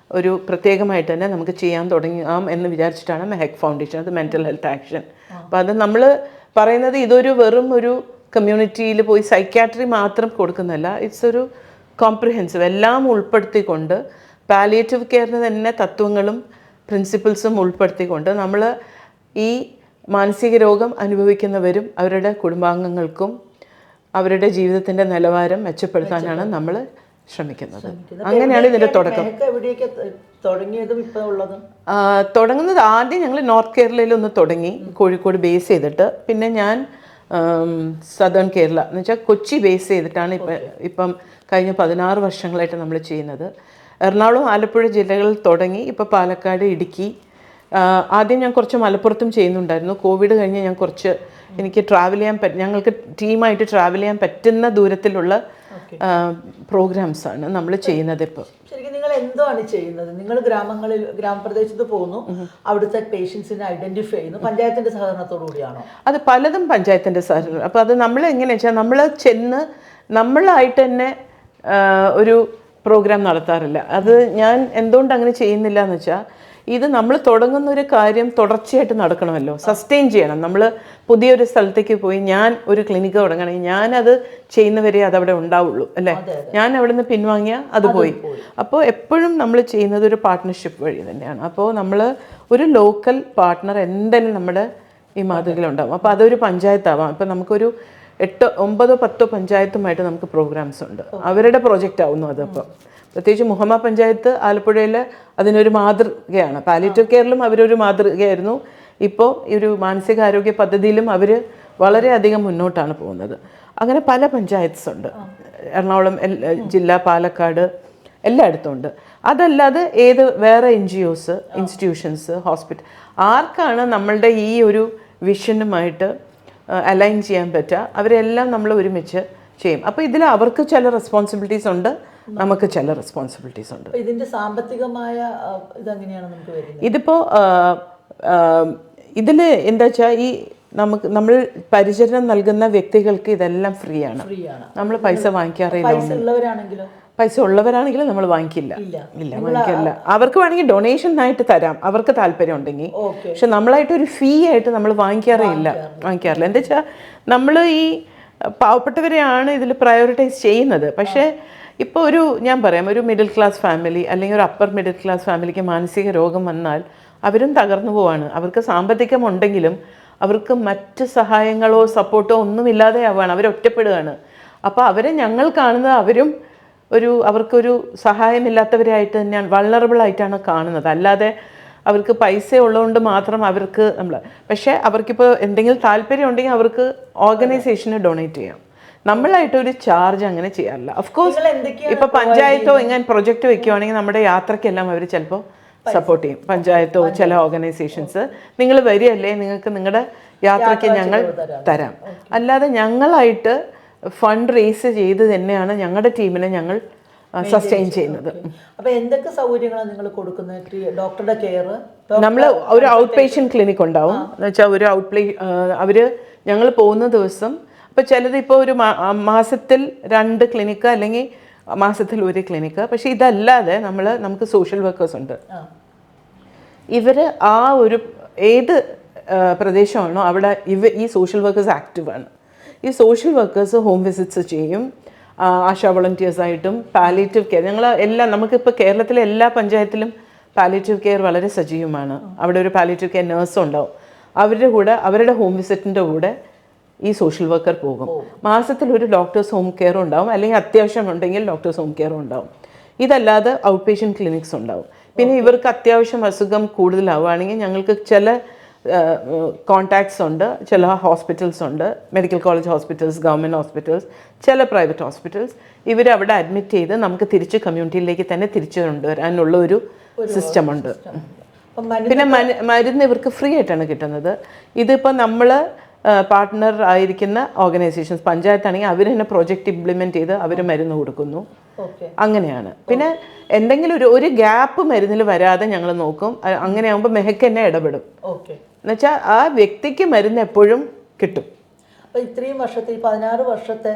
പ്രത്യേകമായിട്ട് തന്നെ നമുക്ക് ചെയ്യാൻ തുടങ്ങാം എന്ന് വിചാരിച്ചിട്ടാണ് മെഹക് ഫൗണ്ടേഷൻ, അത് മെൻ്റൽ ഹെൽത്ത് ആക്ഷൻ. അപ്പോൾ അത് നമ്മൾ പറയുന്നത് വെറും ഒരു കമ്മ്യൂണിറ്റിയിൽ പോയി സൈക്യാട്രി മാത്രം കൊടുക്കുന്നതല്ല, ഇറ്റ്സ് ഒരു കോംപ്രിഹെൻസീവ്, എല്ലാം ഉൾപ്പെടുത്തിക്കൊണ്ട് പാലിയേറ്റീവ് കെയറിന് തന്നെ തത്വങ്ങളും പ്രിൻസിപ്പിൾസും ഉൾപ്പെടുത്തിക്കൊണ്ട് നമ്മൾ ഈ മാനസിക രോഗം അനുഭവിക്കുന്നവരും അവരുടെ കുടുംബാംഗങ്ങൾക്കും അവരുടെ ജീവിതത്തിൻ്റെ നിലവാരം മെച്ചപ്പെടുത്താനാണ് നമ്മൾ ശ്രമിക്കുന്നത്. അങ്ങനെയാണ് ഇതിൻ്റെ തുടക്കം. തുടങ്ങുന്നത് ആദ്യം ഞങ്ങൾ നോർത്ത് കേരളയിൽ ഒന്ന് തുടങ്ങി, കോഴിക്കോട് ബേസ് ചെയ്തിട്ട്. പിന്നെ ഞാൻ സദേൺ കേരള എന്ന് വെച്ചാൽ കൊച്ചി ബേസ് ചെയ്തിട്ടാണ് ഇപ്പം കഴിഞ്ഞ 16 വർഷങ്ങളായിട്ട് നമ്മൾ ചെയ്യുന്നത്. എറണാകുളം, ആലപ്പുഴ ജില്ലകളിൽ തുടങ്ങി. ഇപ്പോൾ പാലക്കാട്, ഇടുക്കി. ആദ്യം ഞാൻ കുറച്ച് മലപ്പുറത്തും ചെയ്യുന്നുണ്ടായിരുന്നു. കോവിഡ് കഴിഞ്ഞ് ഞാൻ എനിക്ക് ട്രാവൽ ചെയ്യാൻ ഞങ്ങൾക്ക് ടീമായിട്ട് ട്രാവൽ ചെയ്യാൻ പറ്റുന്ന ദൂരത്തിലുള്ള പ്രോഗ്രാംസാണ് നമ്മൾ ചെയ്യുന്നത്. ഇപ്പോൾ ശരിക്കും നിങ്ങൾ എന്താണ് ചെയ്യുന്നത്? നിങ്ങൾ ഗ്രാമപ്രദേശത്ത് പോകുന്നു, അവിടുത്തെ പേഷ്യൻസിനെ ഐഡന്റിഫൈ ചെയ്യുന്നു, പഞ്ചായത്തിന്റെ സഹകരണത്തോടു കൂടിയാണോ? അത് പലതും പഞ്ചായത്തിന്റെ സഹകരണം. അപ്പോൾ അത് നമ്മൾ എങ്ങനെയാ വെച്ചാൽ നമ്മൾ ചെന്ന് നമ്മളായിട്ട് തന്നെ ഒരു പ്രോഗ്രാം നടത്താറില്ല. അത് ഞാൻ എന്തുകൊണ്ട് അങ്ങനെ ചെയ്യുന്നില്ല എന്ന് വെച്ചാൽ, ഇത് നമ്മൾ തുടങ്ങുന്ന ഒരു കാര്യം തുടർച്ചയായിട്ട് നടക്കണമല്ലോ, സസ്റ്റെയിൻ ചെയ്യണം. നമ്മൾ പുതിയൊരു സ്ഥലത്തേക്ക് പോയി ഞാൻ ഒരു ക്ലിനിക്ക് തുടങ്ങണമെങ്കിൽ ഞാനത് ചെയ്യുന്നവരെ അതവിടെ ഉണ്ടാവുള്ളൂ അല്ലേ. ഞാൻ അവിടെ നിന്ന് പിൻവാങ്ങിയാൽ അത് പോയി. അപ്പോൾ എപ്പോഴും നമ്മൾ ചെയ്യുന്നത് ഒരു പാർട്ട്ണർഷിപ്പ് വഴി തന്നെയാണ്. അപ്പോൾ നമ്മൾ ഒരു ലോക്കൽ പാർട്ട്ണർ എന്തായാലും നമ്മുടെ ഈ മാതൃകയിലുണ്ടാവും. അപ്പോൾ അതൊരു പഞ്ചായത്താവാം. ഇപ്പോൾ നമുക്കൊരു 8, 9, 10 പഞ്ചായത്തുമായിട്ട് നമുക്ക് പ്രോഗ്രാംസ് ഉണ്ട്. അവരുടെ പ്രോജക്റ്റ് ആവുന്നു അതിപ്പോൾ. പ്രത്യേകിച്ച് മുഹമ്മ പഞ്ചായത്ത് ആലപ്പുഴയിൽ അതിനൊരു മാതൃകയാണ്. പാലിയേറ്റീവ് കെയറിലും അവരൊരു മാതൃകയായിരുന്നു. ഇപ്പോൾ ഈ ഒരു മാനസികാരോഗ്യ പദ്ധതിയിലും അവർ വളരെയധികം മുന്നോട്ടാണ് പോകുന്നത്. അങ്ങനെ പല പഞ്ചായത്ത്സ് ഉണ്ട്. എറണാകുളം ജില്ല, പാലക്കാട്, എല്ലായിടത്തും ഉണ്ട്. അതല്ലാതെ വേറെ NGOs, ഇൻസ്റ്റിറ്റ്യൂഷൻസ്, ഹോസ്പിറ്റൽ, ആർക്കാണ് നമ്മളുടെ ഈ ഒരു വിഷനുമായിട്ട് അലൈൻ ചെയ്യാൻ പറ്റുക, അവരെല്ലാം നമ്മൾ ഒരുമിച്ച് ചെയ്യും. അപ്പോൾ ഇതിൽ അവർക്ക് ചില റെസ്പോൺസിബിലിറ്റീസ് ഉണ്ട്, നമുക്ക് ചില റെസ്പോൺസിബിലിറ്റീസ് ഉണ്ട്. ഇതിൻ്റെ സാമ്പത്തികമായ ഇതെങ്ങനെയാണ് നമുക്ക് വരുന്നത്? ഇതിപ്പോൾ ഇതിൽ എന്താ വെച്ചാൽ നമ്മൾ പരിചരണം നൽകുന്ന വ്യക്തികൾക്ക് ഇതെല്ലാം ഫ്രീ ആണ്. നമ്മൾ പൈസ വാങ്ങിക്കാറില്ല. പൈസ ഉള്ളവരാണെങ്കിലും നമ്മൾ വാങ്ങിക്കില്ല. വാങ്ങിക്കില്ല. അവർക്ക് വേണമെങ്കിൽ ഡൊണേഷനായിട്ട് തരാം, അവർക്ക് താല്പര്യം ഉണ്ടെങ്കിൽ. പക്ഷെ നമ്മളായിട്ട് ഒരു ഫീ ആയിട്ട് നമ്മൾ വാങ്ങിക്കാറില്ല. എന്താ വെച്ചാൽ നമ്മൾ ഈ പാവപ്പെട്ടവരെയാണ് ഇതിൽ പ്രയോറിറ്റൈസ് ചെയ്യുന്നത്. പക്ഷേ ഇപ്പോൾ ഞാൻ പറയാം, ഒരു മിഡിൽ ക്ലാസ് ഫാമിലി അല്ലെങ്കിൽ ഒരു അപ്പർ മിഡിൽ ക്ലാസ് ഫാമിലിക്ക് മാനസിക രോഗം വന്നാൽ അവരും തകർന്നു പോവാണ്. അവർക്ക് സാമ്പത്തികമുണ്ടെങ്കിലും അവർക്ക് മറ്റ് സഹായങ്ങളോ സപ്പോർട്ടോ ഒന്നുമില്ലാതെ ആവുകയാണ്, അവരൊറ്റപ്പെടുകയാണ്. അപ്പോൾ അവരെ ഞങ്ങൾ കാണുന്നത് അവരും അവർക്കൊരു സഹായമില്ലാത്തവരായിട്ട് തന്നെയാണ്, വൾണറബിളായിട്ടാണ് കാണുന്നത്. അല്ലാതെ അവർക്ക് പൈസ ഉള്ളതുകൊണ്ട് മാത്രം അവർക്ക് പക്ഷേ അവർക്കിപ്പോൾ എന്തെങ്കിലും താല്പര്യം ഉണ്ടെങ്കിൽ അവർക്ക് ഓർഗനൈസേഷന് ഡൊണേറ്റ് ചെയ്യാം. നമ്മളായിട്ടൊരു ചാർജ് അങ്ങനെ ചെയ്യാറില്ല. ഓഫ്കോഴ്സ് ഇപ്പോൾ പഞ്ചായത്തോ ഇങ്ങനെ പ്രൊജക്റ്റ് വെക്കുകയാണെങ്കിൽ നമ്മുടെ യാത്രയ്ക്കെല്ലാം അവർ ചിലപ്പോൾ സപ്പോർട്ട് ചെയ്യും. പഞ്ചായത്തോ ചില ഓർഗനൈസേഷൻസ്, നിങ്ങൾ വരികയല്ലേ, നിങ്ങൾക്ക് നിങ്ങളുടെ യാത്രയ്ക്ക് ഞങ്ങൾ തരാം. അല്ലാതെ ഞങ്ങളായിട്ട് ഫണ്ട് റേസ് ചെയ്ത് തന്നെയാണ് ഞങ്ങളുടെ ടീമിനെ ഞങ്ങൾ സസ്റ്റെയിൻ ചെയ്യുന്നത്. അപ്പോൾ എന്തൊക്കെ സൗകര്യങ്ങളാണ് നിങ്ങൾ കൊടുക്കുന്നത്? ഡോക്ടറുടെ കെയർ, നമ്മൾ ഒരു ഔട്ട് പേഷ്യൻറ്റ് ക്ലിനിക് ഉണ്ടാവും. എന്ന് വെച്ചാൽ ഒരു ഞങ്ങൾ പോകുന്ന ദിവസം, ഇപ്പോൾ ചിലത് ഇപ്പോൾ ഒരു മാസത്തിൽ 2 ക്ലിനിക്ക് അല്ലെങ്കിൽ മാസത്തിൽ 1 ക്ലിനിക്ക്. പക്ഷേ ഇതല്ലാതെ നമുക്ക് സോഷ്യൽ വർക്കേഴ്സ് ഉണ്ട്. ഇവർ ഏത് പ്രദേശമാണോ അവിടെ ഈ സോഷ്യൽ വർക്കേഴ്സ് ആക്റ്റീവാണ്. ഈ സോഷ്യൽ വർക്കേഴ്സ് ഹോം വിസിറ്റ്സ് ചെയ്യും, ആശാ വോളണ്ടിയേഴ്സായിട്ടും പാലിയേറ്റീവ് കെയർ. നമുക്കിപ്പോൾ കേരളത്തിലെ എല്ലാ പഞ്ചായത്തിലും പാലിയേറ്റീവ് കെയർ വളരെ സജീവമാണ്. അവിടെ ഒരു പാലിയേറ്റീവ് കെയർ നേഴ്സും ഉണ്ടാവും. അവരുടെ ഹോം വിസിറ്റിൻ്റെ കൂടെ ഈ സോഷ്യൽ വർക്കർ പോകും. മാസത്തിൽ ഒരു ഡോക്ടേഴ്സ് ഹോം കെയറും ഉണ്ടാവും, അല്ലെങ്കിൽ അത്യാവശ്യം ഉണ്ടെങ്കിൽ ഡോക്ടേഴ്സ് ഹോം കെയറും ഉണ്ടാവും. ഇതല്ലാതെ ഔട്ട് പേഷ്യൻറ്റ് ക്ലിനിക്സ് ഉണ്ടാവും. പിന്നെ ഇവർക്ക് അത്യാവശ്യം അസുഖം കൂടുതലാവുകയാണെങ്കിൽ ഞങ്ങൾക്ക് ചില കോൺടാക്ട്സ് ഉണ്ട്, ചില ഹോസ്പിറ്റൽസ് ഉണ്ട്, medical college hospitals, government hospitals, ചില പ്രൈവറ്റ് ഹോസ്പിറ്റൽസ്. അവിടെ അഡ്മിറ്റ് ചെയ്ത് നമുക്ക് തിരിച്ച് കമ്മ്യൂണിറ്റിയിലേക്ക് തന്നെ തിരിച്ചു കൊണ്ടുവരാനുള്ള ഒരു സിസ്റ്റമുണ്ട്. പിന്നെ മരുന്ന് ഇവർക്ക് ഫ്രീ ആയിട്ടാണ് കിട്ടുന്നത്. ഇതിപ്പോൾ നമ്മൾ പാർട്ട്ണർ ആയിരിക്കുന്ന ഓർഗനൈസേഷൻസ്, പഞ്ചായത്താണെങ്കിൽ അവർ തന്നെ പ്രോജക്റ്റ് ഇംപ്ലിമെൻറ്റ് ചെയ്ത് അവർ മരുന്ന് കൊടുക്കുന്നു. അങ്ങനെയാണ്. പിന്നെ എന്തെങ്കിലും ഒരു ഗ്യാപ്പ് മരുന്നിൽ വരാതെ ഞങ്ങൾ നോക്കും. അങ്ങനെ ആകുമ്പോൾ മെഹക്ക് തന്നെ ഇടപെടും. എന്നുവെച്ചാൽ ആ വ്യക്തിക്ക് മരുന്ന് എപ്പോഴും കിട്ടും. അപ്പോൾ ഇത്രയും വർഷത്തെ, ഈ 16 വർഷത്തെ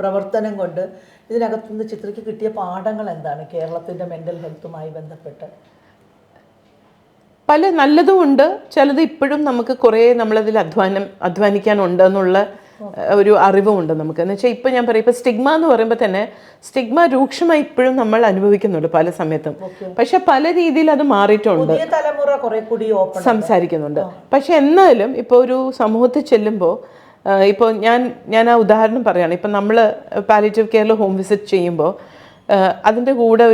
പ്രവർത്തനം കൊണ്ട് ഇതിനകത്തുനിന്ന് ചിത്രയ്ക്ക് കിട്ടിയ പാഠങ്ങൾ എന്താണ് കേരളത്തിൻ്റെ മെൻ്റൽ ഹെൽത്തുമായി ബന്ധപ്പെട്ട്? പല നല്ലതും ഉണ്ട്, ചിലത് ഇപ്പോഴും നമുക്ക് കുറേ നമ്മളതിൽ അധ്വാനിക്കാനുണ്ടെന്നുള്ള ഒരു അറിവുമുണ്ട് നമുക്ക്. എന്ന് വെച്ചാൽ ഇപ്പം ഞാൻ പറയും, ഇപ്പം സ്റ്റിഗ്മ എന്ന് പറയുമ്പോൾ തന്നെ സ്റ്റിഗ്മ രൂക്ഷമായി ഇപ്പോഴും നമ്മൾ അനുഭവിക്കുന്നുണ്ട് പല സമയത്തും. പക്ഷെ പല രീതിയിൽ അത് മാറിയിട്ടുണ്ട്, പുതിയ തലമുറ കുറെ കൂടി ഓപ്പൺ സംസാരിക്കുന്നുണ്ട്. പക്ഷെ എന്നാലും ഇപ്പോൾ ഒരു സമൂഹത്തിൽ ചെല്ലുമ്പോൾ ഇപ്പോൾ ഞാൻ ആ ഉദാഹരണം പറയുകയാണ്. ഇപ്പം നമ്മൾ പാലിയേറ്റീവ് കെയറിൽ ഹോം വിസിറ്റ് ചെയ്യുമ്പോൾ അതിൻ്റെ കൂടെ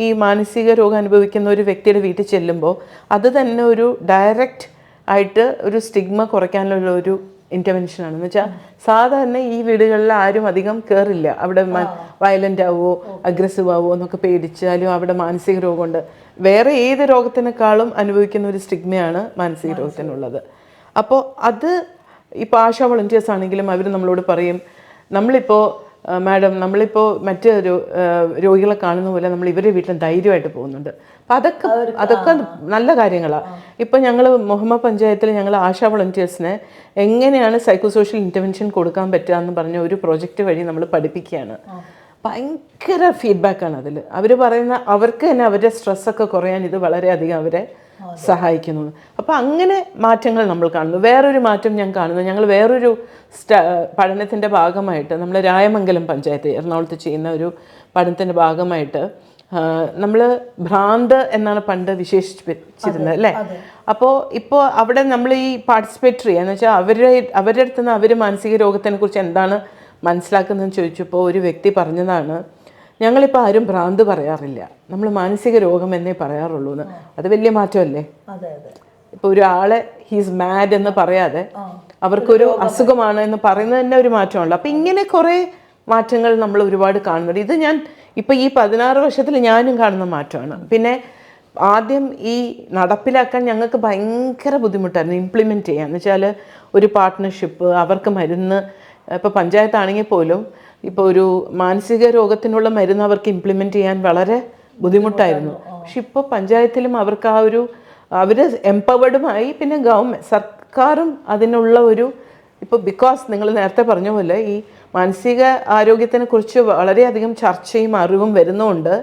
ഈ മാനസിക രോഗം അനുഭവിക്കുന്ന ഒരു വ്യക്തിയുടെ വീട്ടിൽ ചെല്ലുമ്പോൾ അത് തന്നെ ഒരു ഡയറക്റ്റ് ആയിട്ട് ഒരു സ്റ്റിഗ്മ കുറയ്ക്കാനുള്ള ഒരു ഇൻ്റർവെൻഷനാണ്. എന്ന് വെച്ചാൽ സാധാരണ ഈ വീടുകളിൽ ആരും അധികം കയറില്ല, അവിടെ വയലൻ്റ് ആവുമോ അഗ്രസീവ് ആവുമോ എന്നൊക്കെ പേടിച്ചാലും അവിടെ മാനസിക രോഗമുണ്ട്. വേറെ ഏത് രോഗത്തിനേക്കാളും അനുഭവിക്കുന്ന ഒരു സ്റ്റിഗ്മയാണ് മാനസിക രോഗത്തിനുള്ളത്. അപ്പോൾ അത് ഇപ്പോൾ ആശാ വോളണ്ടിയേഴ്സ് ആണെങ്കിലും അവർ നമ്മളോട് പറയും, നമ്മളിപ്പോൾ മാഡം നമ്മളിപ്പോൾ മറ്റ് രോഗികളെ കാണുന്ന പോലെ നമ്മൾ ഇവരുടെ വീട്ടിൽ ധൈര്യമായിട്ട് പോകുന്നുണ്ട്. അപ്പം അതൊക്കെ നല്ല കാര്യങ്ങളാണ്. ഇപ്പം ഞങ്ങൾ മുഹമ്മ പഞ്ചായത്തിൽ ഞങ്ങൾ ആശാ വോളണ്ടിയേഴ്സിന് എങ്ങനെയാണ് സൈക്കോ സോഷ്യൽ ഇൻ്റർവെൻഷൻ കൊടുക്കാൻ പറ്റുക എന്ന് പറഞ്ഞ ഒരു പ്രോജക്റ്റ് വഴി നമ്മൾ പഠിപ്പിക്കുകയാണ്. ഭയങ്കര ഫീഡ്ബാക്കാണ് അതിൽ. അവർ പറയുന്ന അവർക്ക് തന്നെ അവരുടെ സ്ട്രെസ്സൊക്കെ കുറയാൻ ഇത് വളരെയധികം അവരെ സഹായിക്കുന്നു. അപ്പോൾ അങ്ങനെ മാറ്റങ്ങൾ നമ്മൾ കാണുന്നു. വേറൊരു മാറ്റം ഞാൻ കാണുന്നു, ഞങ്ങൾ വേറൊരു പഠനത്തിൻ്റെ ഭാഗമായിട്ട് നമ്മൾ രായമംഗലം പഞ്ചായത്ത് എറണാകുളത്ത് ചെയ്യുന്ന ഒരു പഠനത്തിൻ്റെ ഭാഗമായിട്ട് നമ്മൾ ഭ്രാന്ത് എന്നാണ് പണ്ട് വിശേഷിപ്പിച്ചിരുന്നത് അല്ലേ. ഇപ്പോൾ അവിടെ നമ്മൾ ഈ പാർട്ടിസിപ്പേറ്ററി എന്ന് വെച്ചാൽ അവരുടെ അടുത്ത് നിന്ന് അവർ മാനസിക രോഗത്തിനെ കുറിച്ച് എന്താണ് മനസ്സിലാക്കുന്നതെന്ന് ചോദിച്ചപ്പോൾ ഒരു വ്യക്തി പറഞ്ഞതാണ്, ഞങ്ങളിപ്പോൾ ആരും ഭ്രാന്ത് പറയാറില്ല, നമ്മൾ മാനസിക രോഗം എന്നേ പറയാറുള്ളൂ എന്ന്. അത് വലിയ മാറ്റമല്ലേ. ഇപ്പോൾ ഒരാളെ ഹീസ് മാഡ് എന്ന് പറയാതെ അവർക്കൊരു അസുഖമാണ് എന്ന് പറയുന്നത് തന്നെ ഒരു മാറ്റമുള്ളൂ. അപ്പം ഇങ്ങനെ കുറേ മാറ്റങ്ങൾ നമ്മൾ ഒരുപാട് കാണുന്നുണ്ട്. ഇത് ഞാൻ ഇപ്പോൾ ഈ 16 വർഷത്തിൽ ഞാനും കാണുന്ന മാറ്റമാണ്. പിന്നെ ആദ്യം ഈ നടപ്പിലാക്കാൻ ഞങ്ങൾക്ക് ഭയങ്കര ബുദ്ധിമുട്ടായിരുന്നു ഇംപ്ലിമെൻറ്റ് ചെയ്യാൻ. എന്ന് വെച്ചാൽ ഒരു പാർട്ട്ണർഷിപ്പ്, അവർക്ക് മരുന്ന്, ഇപ്പോൾ പഞ്ചായത്താണെങ്കിൽ പോലും ഇപ്പോൾ ഒരു മാനസിക രോഗത്തിനുള്ള മരുന്ന് അവർക്ക് ഇംപ്ലിമെൻറ്റ് ചെയ്യാൻ വളരെ ബുദ്ധിമുട്ടായിരുന്നു. പക്ഷെ ഇപ്പോൾ പഞ്ചായത്തിലും അവർക്ക് അവർ എംപവേർഡുമായി, പിന്നെ സർക്കാരും അതിനുള്ള ഇപ്പോൾ ബിക്കോസ് നിങ്ങൾ നേരത്തെ പറഞ്ഞ പോലെ ഈ മാനസിക ആരോഗ്യത്തിനെ കുറിച്ച് വളരെയധികം ചർച്ചയും അറിവും വരുന്നതുകൊണ്ട്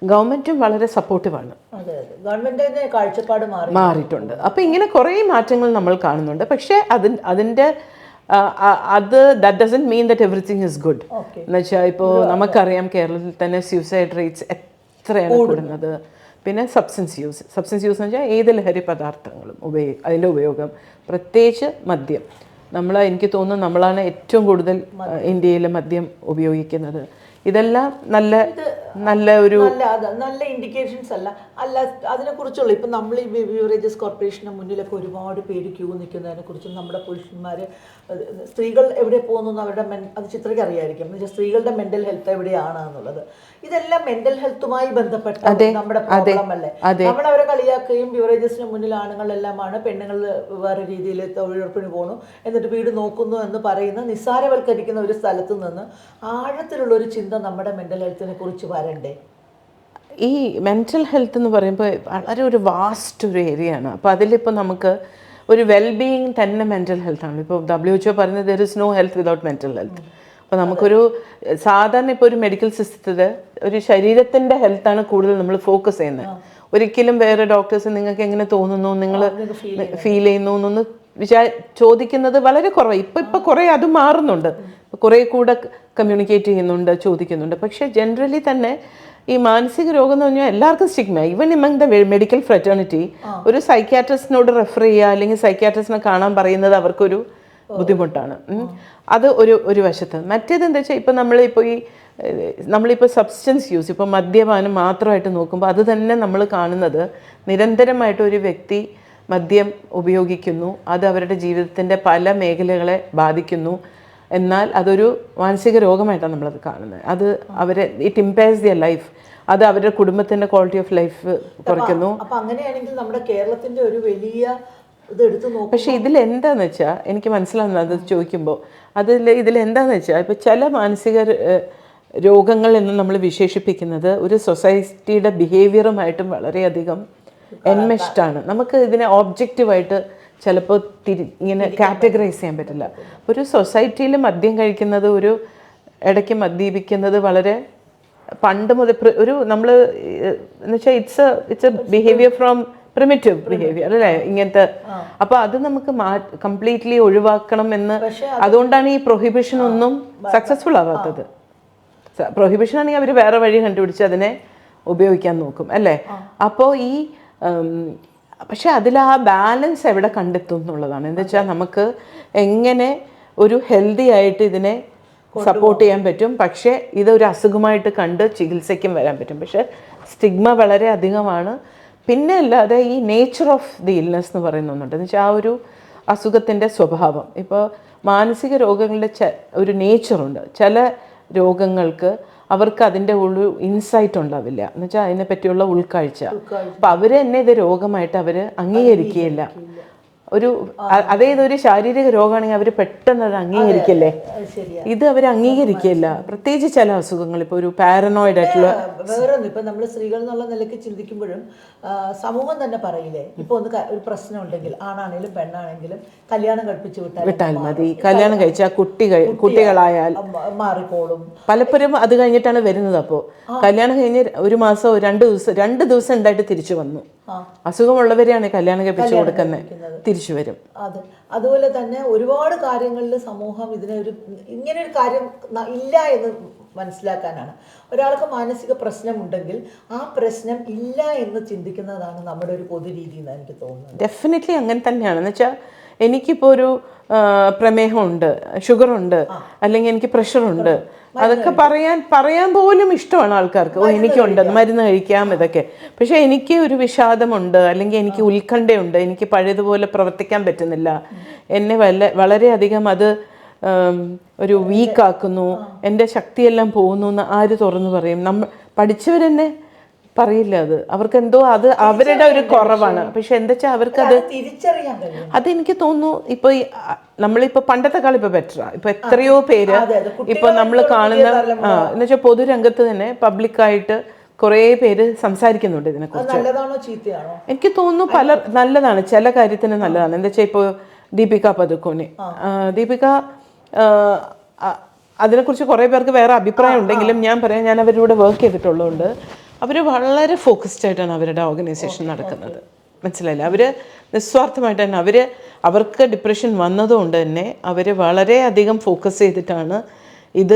ഗവൺമെൻറ്റും വളരെ സപ്പോർട്ടീവാണ്, കാഴ്ചപ്പാട് മാറിയിട്ടുണ്ട്. അപ്പോൾ ഇങ്ങനെ കുറേ മാറ്റങ്ങൾ നമ്മൾ കാണുന്നുണ്ട്. പക്ഷേ അതിൻ്റെ that doesn't mean that everything is good. എന്ന് വെച്ചാൽ ഇപ്പോൾ നമുക്കറിയാം കേരളത്തിൽ തന്നെ സൂസൈഡ് റേറ്റ്സ് എത്രയാണ് കൂടുന്നത്. പിന്നെ സബ്സ്റ്റൻസ് യൂസ് എന്ന് വെച്ചാൽ ഏത് ലഹരി പദാർത്ഥങ്ങളും അതിൻ്റെ ഉപയോഗം, പ്രത്യേകിച്ച് മദ്യം. എനിക്ക് തോന്നുന്നു നമ്മളാണ് ഏറ്റവും കൂടുതൽ ഇന്ത്യയിൽ മദ്യം ഉപയോഗിക്കുന്നത്. ഇതെല്ലാം നല്ല ഇൻഡിക്കേഷൻസ് അല്ല അതിനെക്കുറിച്ചുള്ള ഇപ്പം നമ്മൾ ഈ ബിവറേജസ് കോർപ്പറേഷന് മുന്നിലൊക്കെ ഒരുപാട് പേര് ക്യൂ നിൽക്കുന്നതിനെ കുറിച്ചും നമ്മുടെ പുരുഷന്മാർ സ്ത്രീകൾ എവിടെ പോകുന്നു അവരുടെ അത് ചിത്രയ്ക്ക് അറിയായിരിക്കും. എന്ന് വെച്ചാൽ സ്ത്രീകളുടെ മെന്റൽ ഹെൽത്ത് എവിടെയാണ് എന്നുള്ളത്. ഇതെല്ലാം മെന്റൽ ഹെൽത്തുമായി ബന്ധപ്പെട്ട നമ്മുടെ പ്രോബ്ലം അല്ലേ. നമ്മളവരെ കളിയാക്കുകയും ബിവറേജസിന് മുന്നിൽ ആണുങ്ങളെല്ലാമാണ്, പെണ്ണുങ്ങൾ വേറെ രീതിയിൽ തൊഴിലുറപ്പിന് പോകണു എന്നിട്ട് വീട് നോക്കുന്നു എന്ന് പറയുന്ന നിസ്സാരവൽക്കരിക്കുന്ന ഒരു സ്ഥലത്ത് നിന്ന് ആഴത്തിലുള്ള ഒരു ചിന്ത നമ്മുടെ മെന്റൽ ഹെൽത്തിനെ കുറിച്ച് വരണ്ടേ. ഈ മെൻ്റൽ ഹെൽത്ത് എന്ന് പറയുമ്പോൾ വളരെ ഒരു വാസ്റ്റ് ഒരു ഏരിയയാണ്. അപ്പോൾ അതിലിപ്പോൾ നമുക്ക് ഒരു വെൽബീയിങ് തന്നെ മെൻ്റൽ ഹെൽത്താണ്. ഇപ്പോൾ WHO പറയുന്നത് there is no health without mental health. അപ്പോൾ നമുക്കൊരു സാധാരണ ഇപ്പോൾ ഒരു മെഡിക്കൽ സിസ്റ്റത്തിൽ ഒരു ശരീരത്തിൻ്റെ ഹെൽത്താണ് കൂടുതൽ നമ്മൾ ഫോക്കസ് ചെയ്യുന്നത്. ഒരിക്കലും വേറെ ഡോക്ടേഴ്സ് നിങ്ങൾക്ക് എങ്ങനെ തോന്നുന്നു, നിങ്ങൾ ഫീൽ ചെയ്യുന്നു എന്നൊന്ന് ചോദിക്കുന്നത് വളരെ കുറവാണ്. ഇപ്പോൾ കുറേ അത് മാറുന്നുണ്ട്, കുറേ കൂടെ കമ്മ്യൂണിക്കേറ്റ് ചെയ്യുന്നുണ്ട്, ചോദിക്കുന്നുണ്ട്. പക്ഷേ ജനറലി തന്നെ ഈ മാനസിക രോഗം എന്ന് പറഞ്ഞാൽ എല്ലാവർക്കും stigma. Even among the medical fraternity ഒരു സൈക്യാട്രിസ്റ്റിനോട് റെഫർ ചെയ്യുക അല്ലെങ്കിൽ സൈക്യാട്രിസ്റ്റിനെ കാണാൻ പറയുന്നത് അവർക്കൊരു ബുദ്ധിമുട്ടാണ്. അത് ഒരു വശത്ത്. മറ്റേത് എന്താ വെച്ചാൽ ഇപ്പം നമ്മളിപ്പോൾ സബ്സ്റ്റൻസ് യൂസ്, ഇപ്പോൾ മദ്യപാനം മാത്രമായിട്ട് നോക്കുമ്പോൾ അത് തന്നെ നമ്മൾ കാണുന്നത് നിരന്തരമായിട്ട് ഒരു വ്യക്തി മദ്യം ഉപയോഗിക്കുന്നു, അത് അവരുടെ ജീവിതത്തിൻ്റെ പല മേഖലകളെ ബാധിക്കുന്നു. എന്നാൽ അതൊരു മാനസിക രോഗമായിട്ടാണ് നമ്മളത് കാണുന്നത്. അത് ഇറ്റ് ഇംപയർസ് ദിയർ ലൈഫ്, അത് അവരുടെ കുടുംബത്തിൻ്റെ ക്വാളിറ്റി ഓഫ് ലൈഫ് കുറയ്ക്കുന്നു. അപ്പോൾ അങ്ങനെയാണെങ്കിൽ നമ്മുടെ കേരളത്തിൻ്റെ ഒരു വലിയ ഇത് എടുത്തു നോക്കും. പക്ഷേ ഇതിലെന്താണെന്ന് വെച്ചാൽ എനിക്ക് മനസ്സിലാവുന്നത് അത് ചോദിക്കുമ്പോൾ ഇതിലെന്താണെന്ന് വെച്ചാൽ ഇപ്പോൾ ചില മാനസിക രോഗങ്ങൾ എന്ന് നമ്മൾ വിശേഷിപ്പിക്കുന്നത് ഒരു സൊസൈറ്റിയുടെ ബിഹേവിയറുമായിട്ടും വളരെയധികം എൻമെഷ്ഡാണ്. നമുക്ക് ഇതിനെ ഒബ്ജക്റ്റീവായിട്ട് ചിലപ്പോൾ ഇങ്ങനെ കാറ്റഗറൈസ് ചെയ്യാൻ പറ്റില്ല. ഒരു സൊസൈറ്റിയിൽ മദ്യം കഴിക്കുന്നത്, ഇടയ്ക്ക് മദ്യപിക്കുന്നത് വളരെ പണ്ട് മുതൽ നമ്മൾ എന്ന് വെച്ചാൽ it's A behaviour from primitive behaviour അല്ലേ ഇങ്ങനത്തെ. അപ്പൊ അത് നമുക്ക് കംപ്ലീറ്റ്ലി ഒഴിവാക്കണം എന്ന്. അതുകൊണ്ടാണ് ഈ പ്രൊഹിബിഷൻ ഒന്നും സക്സസ്ഫുൾ ആവാത്തത്. പ്രൊഹിബിഷൻ ആണെങ്കിൽ അവർ വേറെ വഴി കണ്ടുപിടിച്ച് അതിനെ ഉപയോഗിക്കാൻ നോക്കും അല്ലേ. അപ്പോൾ ഈ പക്ഷെ അതിൽ ആ ബാലൻസ് എവിടെ കണ്ടെത്തും എന്നുള്ളതാണ്. എന്താ വെച്ചാൽ നമുക്ക് എങ്ങനെ ഒരു ഹെൽത്തി ആയിട്ട് ഇതിനെ സപ്പോർട്ട് ചെയ്യാൻ പറ്റും, പക്ഷേ ഇതൊരു അസുഖമായിട്ട് കണ്ട് ചികിത്സയ്ക്കും വരാൻ പറ്റും. പക്ഷെ സ്റ്റിഗ്മ വളരെ അധികമാണ്. പിന്നെ അല്ലാതെ ഈ നേച്ചർ ഓഫ് ദി ഇൽനെസ് എന്ന് പറയുന്നുണ്ട്. എന്ന് വെച്ചാൽ ആ ഒരു അസുഖത്തിൻ്റെ സ്വഭാവം. ഇപ്പോൾ മാനസിക രോഗങ്ങളുടെ ഒരു നേച്ചറുണ്ട്. ചില രോഗങ്ങൾക്ക് അവർക്ക് അതിൻ്റെ ഒരു ഇൻസൈറ്റ് ഉണ്ടാവില്ല, എന്ന് വെച്ചാൽ അതിനെ പറ്റിയുള്ള ഉൾക്കാഴ്ച. അപ്പം അവർ തന്നെ ഇത് രോഗമായിട്ട് അവർ അംഗീകരിക്കുകയില്ല. ഒരു അതേതൊരു ശാരീരിക രോഗമാണെങ്കിൽ അവർ പെട്ടെന്ന് അത് അംഗീകരിക്കില്ലേ, ഇത് അവർ അംഗീകരിക്കില്ല. പ്രത്യേകിച്ച് ചില അസുഖങ്ങൾ, ഇപ്പോൾ ഒരു പാരനോയിഡ് ആയിട്ടുള്ള വേറൊന്നും ഇപ്പം നമ്മൾ സ്ത്രീകൾ എന്നുള്ള നിലയ്ക്ക് ചിന്തിക്കുമ്പോഴും സമൂഹം തന്നെ പറയില്ലേ, ഇപ്പോൾ ഒരു പ്രശ്നം ഉണ്ടെങ്കിൽ ആണാണെങ്കിലും പെണ്ണാണെങ്കിലും കല്യാണം കഴിപ്പിച്ച് വിട്ടാൽ മതി, കല്യാണം കഴിച്ചാൽ കുട്ടികളായാൽ മാറിക്കോളും. പലപ്പോഴും അത് കഴിഞ്ഞിട്ടാണ് വരുന്നത്. അപ്പോൾ കല്യാണം കഴിഞ്ഞ് ഒരു മാസമോ 2 ദിവസം ഉണ്ടായിട്ട് തിരിച്ചു വന്നു. അസുഖമുള്ളവരെയാണ് കല്യാണം കഴിപ്പിച്ചു കൊടുക്കുന്നത്, തിരിച്ചു വരും. അതെ, അതുപോലെ തന്നെ ഒരുപാട് കാര്യങ്ങളിൽ സമൂഹം ഇങ്ങനെ ഒരു കാര്യം ഇല്ല എന്ന് മനസ്സിലാക്കാനാണ്. ഒരാൾക്ക് മാനസിക പ്രശ്നമുണ്ടെങ്കിൽ ആ പ്രശ്നം ഇല്ല എന്ന് ചിന്തിക്കുന്നതാണ് നമ്മുടെ ഒരു പൊതുരീതി എന്ന് എനിക്ക് തോന്നുന്നത്. ഡെഫിനറ്റ്ലി അങ്ങനെ തന്നെയാണ്. എന്ന് വെച്ചാൽ എനിക്കിപ്പോൾ ഒരു പ്രമേഹമുണ്ട്, ഷുഗറുണ്ട്, അല്ലെങ്കിൽ എനിക്ക് പ്രഷറുണ്ട്, അതൊക്കെ പറയാൻ പോലും ഇഷ്ടമാണ് ആൾക്കാർക്ക്. ഓ എനിക്കുണ്ട്, മരുന്ന് കഴിക്കാം ഇതൊക്കെ. പക്ഷെ എനിക്ക് ഒരു വിഷാദമുണ്ട്, അല്ലെങ്കിൽ എനിക്ക് ഉത്കണ്ഠയുണ്ട്, എനിക്ക് പഴയതുപോലെ പ്രവർത്തിക്കാൻ പറ്റുന്നില്ല, എന്നെ വളരെയധികം അത് ഒരു വീക്കാക്കുന്നു, എൻ്റെ ശക്തിയെല്ലാം പോകുന്നു എന്ന് ആര് തുറന്നു പറയും? പഠിച്ചവരെന്നെ പറയില്ല. അത് അവർക്ക് എന്തോ അത് അവരുടെ ഒരു കുറവാണ്. പക്ഷെ എന്താ വെച്ചാൽ അവർക്കത് തിരിച്ചറിയാൻ കഴിയും. അതെനിക്ക് തോന്നുന്നു ഇപ്പോൾ നമ്മളിപ്പോൾ പണ്ടത്തെ കാലം ഇപ്പോൾ ബെറ്ററാ. ഇപ്പോൾ എത്രയോ പേര് ഇപ്പോൾ നമ്മൾ കാണുന്ന എന്ന് വെച്ചാൽ പൊതുരംഗത്ത് തന്നെ പബ്ലിക്കായിട്ട് കുറേ പേര് സംസാരിക്കുന്നുണ്ട് ഇതിനെക്കുറിച്ച്. നല്ലതാണോ ചീത്തയാണോ? എനിക്ക് തോന്നുന്നു നല്ലതാണ്, ചില കാര്യത്തിന് നല്ലതാണ്. എന്താ വെച്ചാൽ ഇപ്പോൾ ദീപിക പദുക്കോനെ, ദീപിക അതിനെക്കുറിച്ച് കുറേ പേർക്ക് വേറെ അഭിപ്രായം ഉണ്ടെങ്കിലും ഞാൻ പറയാം, ഞാൻ അവരുടെ വർക്ക് ചെയ്തിട്ടുള്ളതുകൊണ്ട് അവർ വളരെ ഫോക്കസ്ഡ് ആയിട്ടാണ് അവരുടെ ഓർഗനൈസേഷൻ നടക്കുന്നത്. മനസ്സിലായില്ല, അവർ നിസ്വാർത്ഥമായിട്ട് തന്നെ അവർക്ക് ഡിപ്രഷൻ വന്നതുകൊണ്ട് തന്നെ അവർ വളരെയധികം ഫോക്കസ് ചെയ്തിട്ടാണ് ഇത്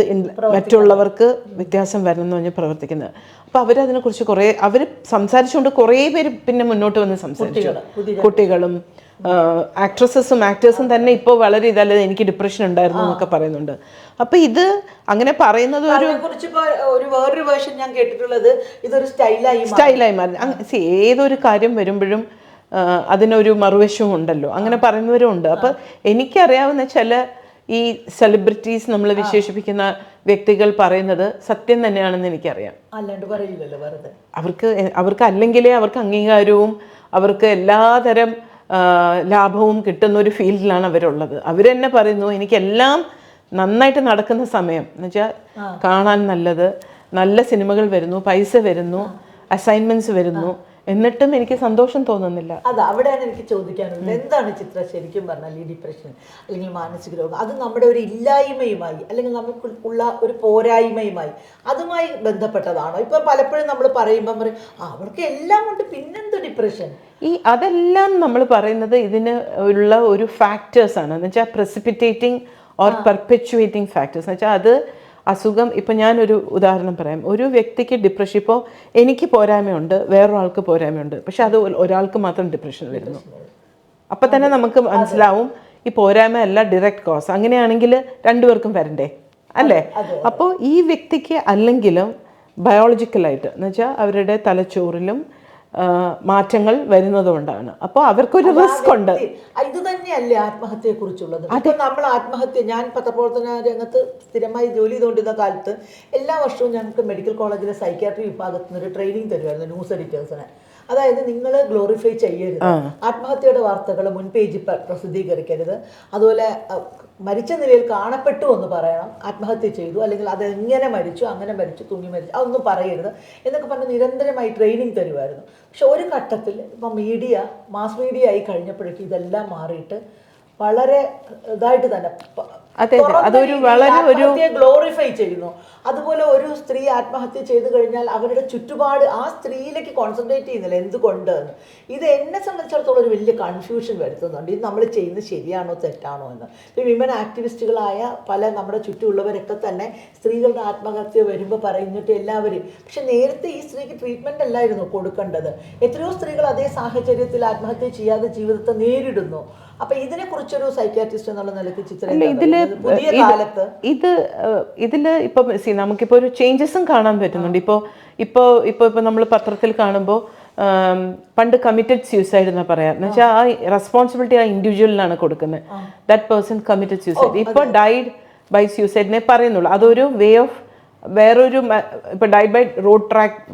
മറ്റുള്ളവർക്ക് വ്യത്യാസം വരണം എന്ന് പറഞ്ഞ് പ്രവർത്തിക്കുന്നത്. അപ്പോൾ അവരതിനെക്കുറിച്ച് അവർ സംസാരിച്ചുകൊണ്ട് കുറേ പേര് പിന്നെ മുന്നോട്ട് വന്ന് സംസാരിച്ചു. കുട്ടികളും ആക്ട്രസസും ആക്ടേഴ്സും തന്നെ ഇപ്പോൾ വളരെ ഇതല്ലാതെ എനിക്ക് ഡിപ്രഷൻ ഉണ്ടായിരുന്നു എന്നൊക്കെ പറയുന്നുണ്ട്. അപ്പോൾ ഇത് അങ്ങനെ പറയുന്നത് വേറൊരു വേർഷൻ ഞാൻ കേട്ടിട്ടുള്ളത് ഇതൊരു സ്റ്റൈലായി മാറി. ഏതൊരു കാര്യം വരുമ്പോഴും അതിനൊരു മറുവശവും ഉണ്ടല്ലോ, അങ്ങനെ പറയുന്നവരും ഉണ്ട്. അപ്പോൾ എനിക്കറിയാവുന്ന ചില ഈ സെലിബ്രിറ്റീസ് നമ്മൾ വിശേഷിപ്പിക്കുന്ന വ്യക്തികൾ പറയുന്നത് സത്യം തന്നെയാണെന്ന് എനിക്കറിയാം. അല്ലാണ്ട് പറയില്ലല്ലോ വെറുതെ. അവർക്ക് അല്ലെങ്കിലേ അവർക്ക് അംഗീകാരവും അവർക്ക് എല്ലാതരം ലാഭവും കിട്ടുന്ന ഒരു ഫീൽഡിലാണ് അവരുള്ളത്. അവർ തന്നെ പറയുന്നു, എനിക്കെല്ലാം നന്നായിട്ട് നടക്കുന്ന സമയം എന്ന് വെച്ചാൽ കാണാൻ നല്ല സിനിമകൾ വരുന്നു, പൈസ വരുന്നു, അസൈൻമെന്റ്സ് വരുന്നു, എന്നിട്ടും എനിക്ക് സന്തോഷം തോന്നുന്നില്ല. അത് അവിടെയാണ് എനിക്ക് ചോദിക്കാനുള്ളത്. എന്താണ് ചിത്ര ശരിക്കും പറഞ്ഞാൽ ഈ ഡിപ്രഷൻ അല്ലെങ്കിൽ മാനസിക രോഗം? അത് നമ്മുടെ ഒരു ഇല്ലായ്മയുമായി അല്ലെങ്കിൽ നമുക്കുള്ള ഒരു പോരായ്മയുമായി അതുമായി ബന്ധപ്പെട്ടതാണോ? ഇപ്പം പലപ്പോഴും നമ്മൾ പറയുമ്പം പറയും അവർക്ക് എല്ലാം ഉണ്ട്, പിന്നെന്ത് ഡിപ്രഷൻ? അതെല്ലാം നമ്മൾ പറയുന്നത് ഇതിന് ഉള്ള ഒരു ഫാക്ടേഴ്സാണ്. എന്ന് വെച്ചാൽ പ്രസിപ്പിറ്റേറ്റിംഗ് ഓർ പെർപെച്വേറ്റിംഗ് ഫാക്ടേഴ്സ്. എന്ന് വെച്ചാൽ അത് അസുഖം. ഇപ്പം ഞാനൊരു ഉദാഹരണം പറയാം. ഒരു വ്യക്തിക്ക് ഡിപ്രഷൻ, ഇപ്പോൾ എനിക്ക് പോരായ്മയുണ്ട്, വേറൊരാൾക്ക് പോരായ്മയുണ്ട്, പക്ഷെ അത് ഒരാൾക്ക് മാത്രം ഡിപ്രഷൻ വരുന്നു. അപ്പം തന്നെ നമുക്ക് മനസ്സിലാവും ഈ പോരായ്മ അല്ല ഡയറക്റ്റ് കോസ്. അങ്ങനെയാണെങ്കിൽ രണ്ടുപേർക്കും വരണ്ടേ അല്ലേ? അപ്പോൾ ഈ വ്യക്തിക്ക് അല്ലെങ്കിലും ബയോളജിക്കലായിട്ട് എന്ന് വെച്ചാൽ അവരുടെ തലച്ചോറിലും മാറ്റങ്ങൾ വരുന്നതുകൊണ്ടാണ്. അപ്പോൾ അവർക്കൊരു റിസ്ക് ഉണ്ട്. ഇത് തന്നെയല്ലേ ആത്മഹത്യയെ കുറിച്ചുള്ളത്? അപ്പൊ നമ്മൾ ആത്മഹത്യ, ഞാൻ പത്രപ്രവർത്തന രംഗത്ത് സ്ഥിരമായി ജോലി ചെയ്തുകൊണ്ടിരുന്ന കാലത്ത് എല്ലാ വർഷവും ഞങ്ങൾക്ക് മെഡിക്കൽ കോളേജിലെ സൈക്യാട്രി വിഭാഗത്തിൽ നിന്ന് ഒരു ട്രെയിനിങ് തരുമായിരുന്നു ന്യൂസ് എഡിറ്റേഴ്സിനെ. അതായത് നിങ്ങൾ ഗ്ലോറിഫൈ ചെയ്യരുത്, ആത്മഹത്യയുടെ വാർത്തകൾ മുൻ പേജിൽ പ്രസിദ്ധീകരിക്കരുത്, അതുപോലെ മരിച്ച നിലയിൽ കാണപ്പെട്ടു എന്ന് പറയണം, ആത്മഹത്യ ചെയ്തു അല്ലെങ്കിൽ അതെങ്ങനെ മരിച്ചു, അങ്ങനെ മരിച്ചു, തൂങ്ങി മരിച്ചു, അതൊന്നും പറയരുത് എന്നൊക്കെ പറഞ്ഞ് നിരന്തരമായി ട്രെയിനിങ് തരുമായിരുന്നു. പക്ഷെ ഒരു ഘട്ടത്തിൽ ഇപ്പം മാസ് മീഡിയ ആയി കഴിഞ്ഞപ്പോഴേക്കും ഇതെല്ലാം മാറിയിട്ട് വളരെ ഇതായിട്ട് തന്നെ അതെ അതൊരു വളരെ ഒരു ഗ്ലോറിഫൈ ചെയ്യുന്നു. അതുപോലെ ഒരു സ്ത്രീ ആത്മഹത്യ ചെയ്തു കഴിഞ്ഞാൽ അവരുടെ ചുറ്റുപാട് ആ സ്ത്രീയിലേക്ക് കോൺസെൻട്രേറ്റ് ചെയ്യുന്നില്ല. എന്തുകൊണ്ട് എന്ന് ഇത് എന്നെ സംബന്ധിച്ചിടത്തോളം ഒരു വലിയ കൺഫ്യൂഷൻ വരുത്തുന്നുണ്ട്. ഇത് നമ്മൾ ചെയ്യുന്നത് ശരിയാണോ തെറ്റാണോ എന്ന്. ഇപ്പോൾ വിമൻ ആക്ടിവിസ്റ്റുകളായ പല നമ്മുടെ ചുറ്റുമുള്ളവരൊക്കെ തന്നെ സ്ത്രീകളുടെ ആത്മഹത്യ വരുമ്പോൾ പറയുന്നിട്ട് എല്ലാവരും, പക്ഷെ നേരത്തെ ഈ സ്ത്രീക്ക് ട്രീറ്റ്മെന്റ് അല്ലായിരുന്നു കൊടുക്കേണ്ടത്. എത്രയോ സ്ത്രീകൾ അതേ സാഹചര്യത്തിൽ ആത്മഹത്യ ചെയ്യാതെ ജീവിതത്തെ നേരിടുന്നു. അപ്പൊ ഇതിനെ കുറിച്ചൊരു സൈക്യാട്രിസ്റ്റ് എന്നുള്ള നിലയ്ക്ക് പുതിയ കാലത്ത് ഇതില് ഇപ്പൊ നമുക്കിപ്പോ ഒരു ചേഞ്ചസും കാണാൻ പറ്റുന്നുണ്ട്. ഇപ്പൊ നമ്മൾ പത്രത്തിൽ കാണുമ്പോൾ പണ്ട് കമ്മിറ്റഡ് സ്യൂസൈഡ് എന്നാ പറയാ, എന്ന് വെച്ചാൽ ആ റെസ്പോൺസിബിലിറ്റി ആ ഇൻഡിവിജ്വലിനാണ് കൊടുക്കുന്നത്. That person committed suicide. ഇപ്പൊ ഡൈഡ് ബൈ സ്യൂസൈഡിനെ പറയുന്നുള്ളൂ. അതൊരു വേ ഓഫ് വേറൊരു ഇപ്പൊ died by road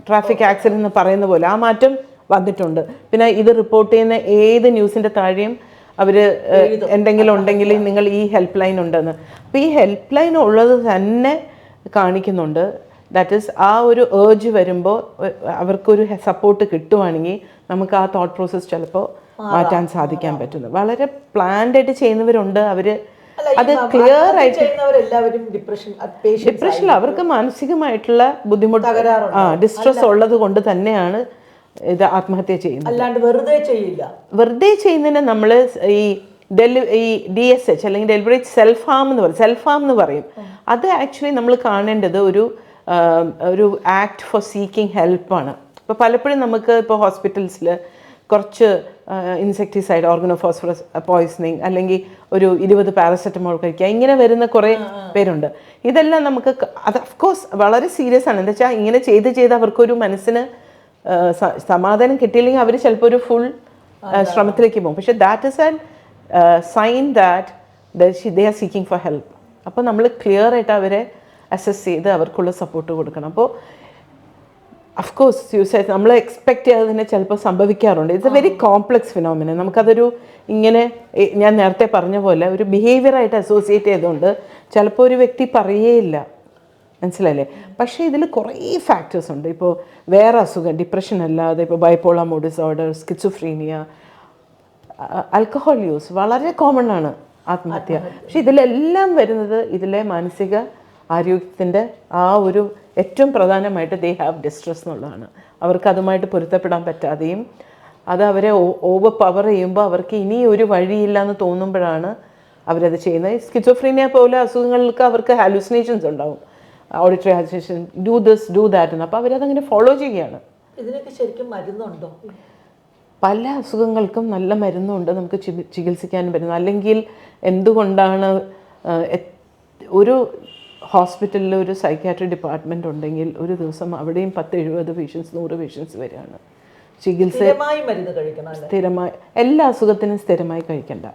traffic accident എന്ന് പറയുന്ന പോലെ ആ മാറ്റം വന്നിട്ടുണ്ട്. പിന്നെ ഇത് റിപ്പോർട്ട് ചെയ്യുന്ന ഏത് ന്യൂസിന്റെ താഴെയും അവർ എന്തെങ്കിലും ഉണ്ടെങ്കിൽ നിങ്ങൾ ഈ ഹെൽപ്പ് ലൈൻ ഉണ്ടെന്ന്. അപ്പോൾ ഈ ഹെൽപ്പ് ലൈൻ ഉള്ളത് തന്നെ കാണിക്കുന്നുണ്ട്. ദാറ്റ് ഈസ് ആ ഒരു ഏർജ് വരുമ്പോൾ അവർക്കൊരു സപ്പോർട്ട് കിട്ടുവാണെങ്കിൽ നമുക്ക് ആ തോട്ട് പ്രോസസ്സ് ചിലപ്പോൾ മാറ്റാൻ സാധിക്കാൻ പറ്റുന്നു. വളരെ പ്ലാൻഡ് ആയിട്ട് ചെയ്യുന്നവരുണ്ട്. അവർ അത് ക്ലിയർ ആയിട്ട് ഡിപ്രഷനിൽ അവർക്ക് മാനസികമായിട്ടുള്ള ബുദ്ധിമുട്ട് ഡിസ്ട്രെസ് ഉള്ളത് കൊണ്ട് തന്നെയാണ് ഇത് ആത്മഹത്യ ചെയ്യുന്നത്. അല്ലാണ്ട് വെറുതെ ചെയ്യില്ല. വെറുതെ ചെയ്യുന്നതിന് നമ്മൾ ഈ DSH അല്ലെങ്കിൽ ഡെലിബറേറ്റ് സെൽഫ് ഹാം എന്ന് പറയും. അത് ആക്ച്വലി നമ്മൾ കാണേണ്ടത് ഒരു ആക്ട് ഫോർ സീക്കിംഗ് ഹെൽപ്പാണ്. ഇപ്പോൾ പലപ്പോഴും നമുക്ക് ഇപ്പോൾ ഹോസ്പിറ്റൽസിൽ കുറച്ച് ഇൻസെക്ടിസൈഡ്, ഓർഗനോഫോസ്ഫറസ് പോയ്സണിങ്, അല്ലെങ്കിൽ ഒരു 20 പാരസെറ്റമോൾ കഴിക്കുക, ഇങ്ങനെ വരുന്ന കുറേ പേരുണ്ട്. ഇതെല്ലാം നമുക്ക് അത് അഫ്കോഴ്സ് വളരെ സീരിയസ് ആണ്. എന്താ വെച്ചാൽ ഇങ്ങനെ ചെയ്ത് അവർക്കൊരു മനസ്സിന് സമാധാനം കിട്ടിയില്ലെങ്കിൽ അവർ ചിലപ്പോൾ ഒരു ഫുൾ ശ്രമത്തിലേക്ക് പോകും. പക്ഷെ that is an sign that they are seeking for help. അപ്പോൾ നമ്മൾ ക്ലിയർ ആയിട്ട് അവരെ അസസ് ചെയ്ത് അവർക്കുള്ള സപ്പോർട്ട് കൊടുക്കണം. അപ്പോൾ അഫ്കോഴ്സ് സ്യൂസൈഡ് നമ്മൾ എക്സ്പെക്ട് ചെയ്യാതെ തന്നെ ചിലപ്പോൾ സംഭവിക്കാറുണ്ട്. It's A very complex phenomenon. നമുക്കതൊരു ഇങ്ങനെ ഞാൻ നേരത്തെ പറഞ്ഞ പോലെ ഒരു ബിഹേവിയറായിട്ട് അസോസിയേറ്റ് ചെയ്തുകൊണ്ട് ചിലപ്പോൾ ഒരു വ്യക്തി പറയുകയില്ല, മനസ്സിലല്ലേ. പക്ഷേ ഇതിൽ കുറേ ഫാക്ടേഴ്സ് ഉണ്ട്. ഇപ്പോൾ വേറെ അസുഖം, ഡിപ്രഷൻ അല്ലാതെ ഇപ്പോൾ bipolar mood disorder, schizophrenia, alcohol use വളരെ കോമൺ ആണ് ആത്മഹത്യ. പക്ഷെ ഇതിലെല്ലാം വരുന്നത് ഇതിലെ മാനസിക ആരോഗ്യത്തിൻ്റെ ആ ഒരു ഏറ്റവും പ്രധാനമായിട്ട് ദേ ഹാവ് ഡിസ്ട്രെസ് എന്നുള്ളതാണ്. അവർക്ക് അതുമായിട്ട് പൊരുത്തപ്പെടാൻ പറ്റാതെയും അത് അവരെ ഓവർ പവർ ചെയ്യുമ്പോൾ അവർക്ക് ഇനി ഒരു വഴിയില്ല എന്ന് തോന്നുമ്പോഴാണ് അവരത് ചെയ്യുന്നത്. സ്കിസോഫ്രീനിയ പോലെ അസുഖങ്ങൾക്ക് അവർക്ക് ഹാലൂസിനേഷൻസ് ഉണ്ടാവും, auditory hallucination, do this do that എന്ന്. അപ്പോൾ അവരതങ്ങനെ ഫോളോ ചെയ്യുകയാണ്. ഇതിനൊക്കെ ശരിക്കും മരുന്നുണ്ടോ? പല അസുഖങ്ങൾക്കും നല്ല മരുന്നുണ്ട്, നമുക്ക് ചികിത്സിക്കാനും പറ്റുന്നു. അല്ലെങ്കിൽ എന്തുകൊണ്ടാണ് ഒരു ഹോസ്പിറ്റലിൽ ഒരു സൈക്യാട്രി ഡിപ്പാർട്ട്മെൻറ്റ് ഉണ്ടെങ്കിൽ ഒരു ദിവസം അവിടെയും 10-70 പേഷ്യൻസ് 100 പേഷ്യൻസ് വരികയാണ്. ചികിത്സ സ്ഥിരമായി എല്ലാ അസുഖത്തിനും സ്ഥിരമായി കഴിക്കണ്ട.